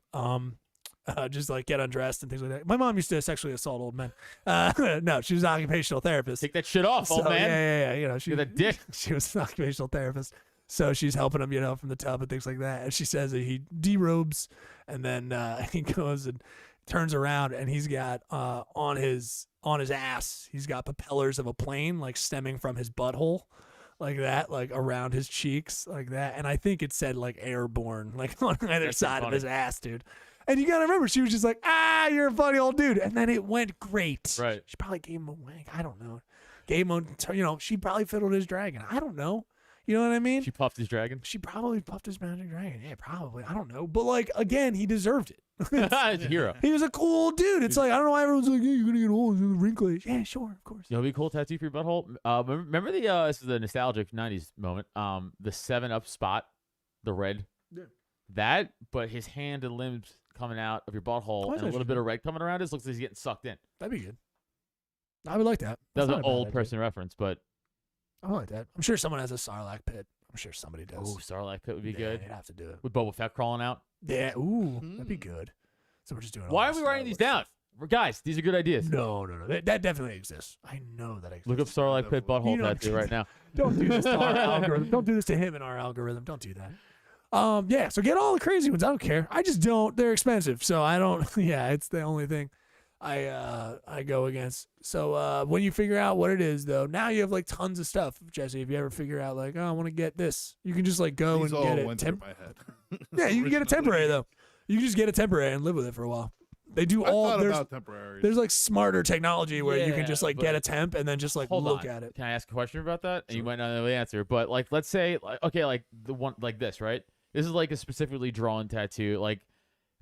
just like get undressed and things like that. My mom used to sexually assault old men. No, she was an occupational therapist. Take that shit off, old So, man. Yeah. She Get that dick. She was an occupational therapist. So she's helping him, from the tub and things like that. And she says that he derobes, and then he goes and turns around, and he's got on his ass, he's got propellers of a plane like stemming from his butthole, like that, like around his cheeks, like that. And I think it said like airborne, like on either That's side of funny. his ass, dude. And you gotta remember, she was just like, you're a funny old dude. And then it went great. Right. She probably gave him a wank. I don't know. Gave him, she probably fiddled his dragon. I don't know. You know what I mean? She puffed his dragon. She probably puffed his magic dragon. Yeah, probably. I don't know. But like, again, he deserved it. He's a hero. He was a cool old dude. It's like, I don't know why everyone's like, you're gonna get old, wrinkly. Yeah, sure, of course. You know, it'd be a cool tattoo for your butthole. Remember the this is a nostalgic '90s moment. The 7-Up spot, the red. Yeah. That, but his hand and limbs coming out of your butthole, Oh, and a little bit of red coming around. This looks like he's getting sucked in. That'd be good. I would like that. That was That's not an a bad old idea. person reference, but I like that. I'm sure someone has a Sarlacc pit. I'm sure somebody does. oh, Starlight Pit would be Yeah, good They'd have to do it. with Boba Fett crawling out. Yeah. Ooh, that'd be good. So we're just doing. all Why are this we Star writing these Wars down? Guys, these are good ideas. No. That definitely exists. I know that exists. Look up Starlight Pit Definitely. butthole You know- tattoo right now. Don't do this to our algorithm. Don't do this to him and our algorithm. Don't do that. Yeah. So get all the crazy ones. I don't care. I just don't. They're expensive, so I don't. Yeah, it's the only thing I go against. So when you figure out what it is, though, now you have like tons of stuff, Jesse. If you ever figure out like, I want to get this, you can just like go These and all get it. went through my head. Yeah, you can get a Originally. temporary though. You can just get a temporary and live with it for a while. They do I all. thought There's about temporaries. there's like smarter technology where you can just Yeah, like get but- a temp and then just like Hold look on. at it. Can I ask a question about that? And you Sure. might not know the answer, but like, let's say, like, okay, like the one like this, right? This is like a specifically drawn tattoo. Like,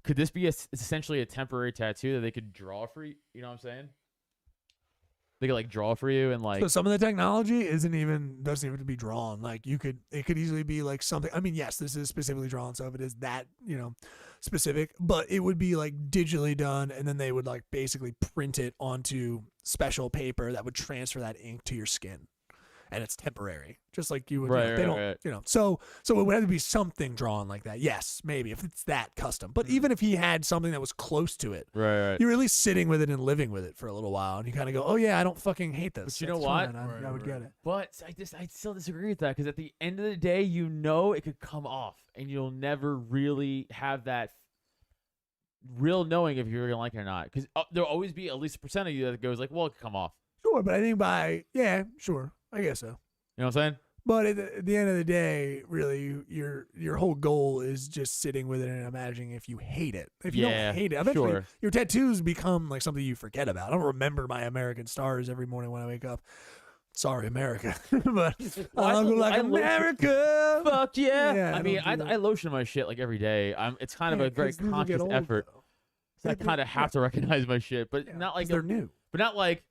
could this be essentially a temporary tattoo that they could draw for you? You know what I'm saying? They could like draw for you and like. So some of the technology doesn't even have to be drawn. Like it could easily be like something. I mean, yes, this is specifically drawn, so if it is that, specific, but it would be like digitally done, and then they would like basically print it onto special paper that would transfer that ink to your skin. And it's temporary, just like you would. Right, they right, don't, right. So it would have to be something drawn like that. Yes, maybe if it's that custom. But even if he had something that was close to it, right. you're at least sitting with it and living with it for a little while, and you kind of go, "Oh yeah, I don't fucking hate this." But you know It's what? fine. I would get it. But I still disagree with that because at the end of the day, you know it could come off, and you'll never really have that real knowing if you're gonna like it or not. Because there'll always be at least a percent of you that goes like, "Well, it could come off." Sure, but I think I guess so. You know what I'm saying? But at the end of the day, really, your whole goal is just sitting with it and imagining if you hate it. If you don't hate it, eventually sure. your tattoos become like something you forget about. I don't remember my American stars every morning when I wake up. Sorry, America, but I'll go like America. Fuck yeah! Yeah, I I mean, don't do I lotion my shit like every day. It's kind of a very 'cause these will conscious get old, effort. though. So I kind of have to recognize my shit, but not like 'Cause they're new. but not like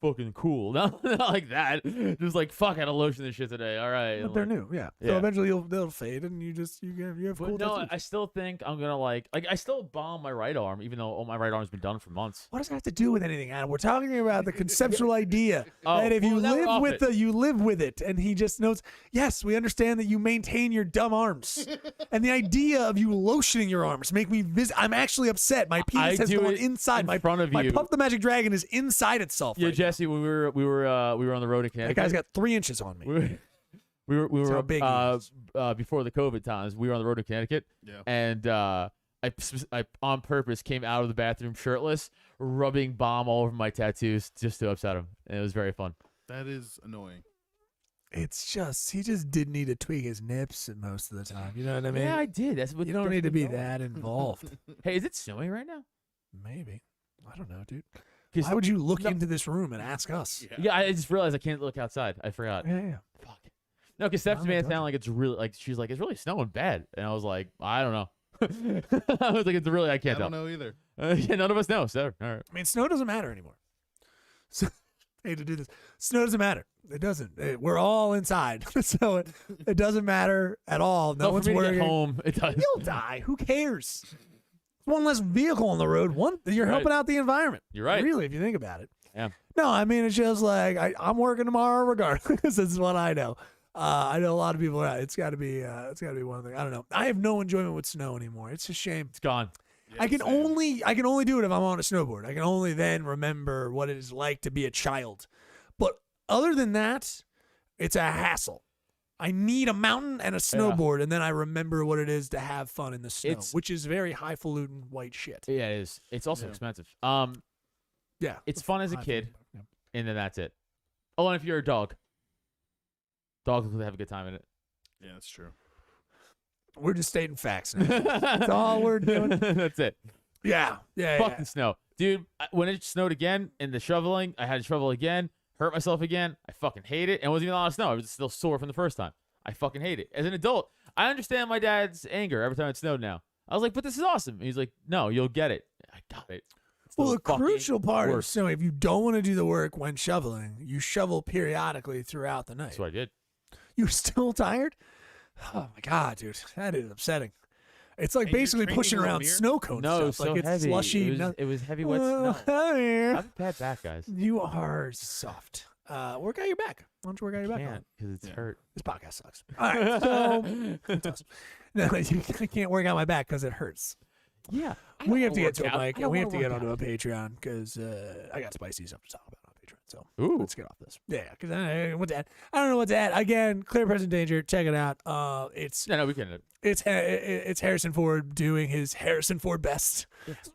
fucking cool. Not like that. Just like fuck, I had to lotion this shit today. All right, But they're new, yeah. So eventually they'll fade, and you have cool But no, tattoos. I still think I'm gonna like I still balm my right arm, even though my right arm's been done for months. What does that have to do with anything, Adam? We're talking about the conceptual idea Oh, that if you well, now we're live off with it. you live with it, and he just knows. Yes, we understand that you maintain your dumb arms, and the idea of you lotioning your arms make me. I'm actually upset. My penis has do gone it inside. in front of my you. Puff the Magic Dragon is inside itself. Yeah, right Jesse, when we were on the road in now. Connecticut. That guy's got 3 inches on me. We That's how were big he is. before the COVID times. We were on the road in Connecticut, Yeah. and I on purpose came out of the bathroom shirtless, rubbing balm all over my tattoos just to upset him, and it was very fun. That is annoying. It's just he just didn't need to tweak his nips most of the time. You know what I mean? Yeah, I did. That's what you don't that's need to what be it's all. that involved. Hey, is it snowing right now? Maybe. I don't know, dude. 'Cause- Why would you look No. into this room and ask us? Yeah, I just realized I can't look outside. I forgot. Yeah. Fuck. No, because Steph's No, made it it sound doesn't. like it's really like she's like it's really snowing bad, and I was like I don't know. I was like it's really I I can't don't tell. know either. Yeah, none of us know. So all right. I mean, snow doesn't matter anymore. So, I hate to do this. Snow doesn't matter. It doesn't. We're all inside, so it doesn't matter at all. No No, one's for me to worrying. get home. It does. You'll die. Who cares? One less vehicle on the road. You're Right. helping out the environment. You're right. Really, if you think about it. Yeah. No, I mean it's just like I'm working tomorrow regardless. This is what I know. I know a lot of people are. It's got to be one thing. I don't know. I have no enjoyment with snow anymore. It's a shame. It's gone. Yeah, I can same. only do it if I'm on a snowboard. I can only then remember what it is like to be a child. But other than that, it's a hassle. I need a mountain and a snowboard, and then I remember what it is to have fun in the snow, which is very highfalutin white shit. Yeah, it is. It's also Yeah. expensive. Yeah, It's fun as a highfalutin. kid, Yeah. and then that's it. Oh, and if you're a dog, dogs will have a good time in it. Yeah, that's true. We're just stating facts now. That's all we're doing. That's it. Yeah. Fucking snow, dude. When it snowed again in the shoveling, I had to shovel again. Hurt myself again. I fucking hate it. And it wasn't even a lot of snow. I was still sore from the first time. I fucking hate it. As an adult, I understand my dad's anger every time it snowed now. I was like, but this is awesome. And he's like, no, you'll get it. I got it. It's Well, the fucking crucial part of worst. snow, if you don't want to do the work when shoveling, you shovel periodically throughout the night. That's what I did. You're still tired? Oh my god, dude, that is upsetting. It's like And you're basically drinking pushing a around beer? snow cones. No, it was stuff. so Like it's heavy. slushy. It was heavy wet snow. Oh, I have a bad back, guys. you are soft. Work out your back. Why don't you work out your back? Can't because it's Yeah. hurt. This podcast sucks. All right, so that's awesome. No, I can't work out my back because it hurts. Yeah. We have to get to a mic, and we have to get onto a Patreon because I got spicy stuff to talk about on Patreon. So Ooh. let's get off this. Yeah, because I don't know what's at. Again, Clear Present Danger. Check it out. It's No, we can. it's Harrison Ford doing his Harrison Ford best.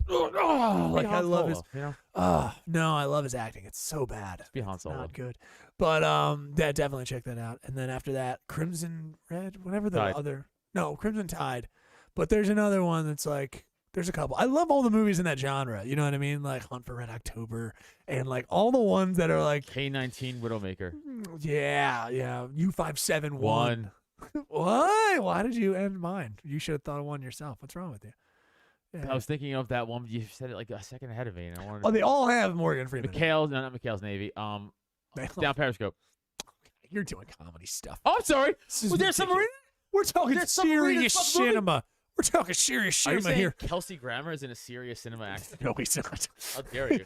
Like I love his. You know, No, I love his acting. It's so bad. be Han It's Solo. not good. But definitely check that out. And then after that, Crimson Red, whatever the Tide. other. No, Crimson Tide. But there's another one that's like there's a couple. I love all the movies in that genre. You know what I mean? Like Hunt for Red October and like all the ones that are like K-19 Widowmaker. yeah, U571. One. Why? Why did you end mine? You should have thought of one yourself. What's wrong with you? Yeah. I was thinking of that one. You said it like a second ahead of me, and I wanted. Oh, they all have Morgan Freeman. in it. McHale's, no, not McHale's Navy. They all- Down Periscope. You're doing comedy stuff. Oh, I'm sorry. This is Was there a ridiculous. submarine? We're talking There's submarine in serious this fucking movie? cinema. We're talking serious Are you cinema saying here. Kelsey Grammer is in a serious cinema act? No, he's not. How dare you?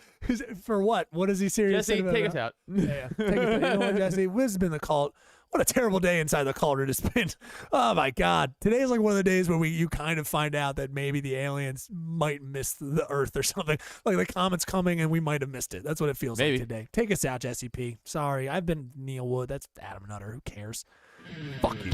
For what? What is he serious Jesse, cinema take us about? out. Yeah. Take it. You know what, Jesse? This has been the cult. What a terrible day inside the cult it has been. Oh my God. Today is like one of the days where you kind of find out that maybe the aliens might miss the Earth or something. Like the comet's coming and we might have missed it. That's what it feels Maybe. like today. Take us out, Jesse P. Sorry. I've been Neil Wood. That's Adam Nutter. Who cares? Fuck you.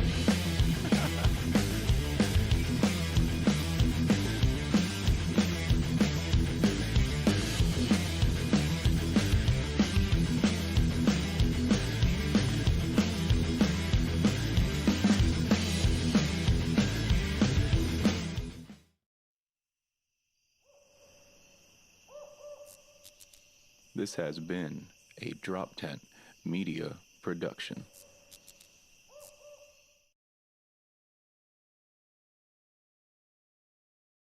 This has been a Drop Tent Media production.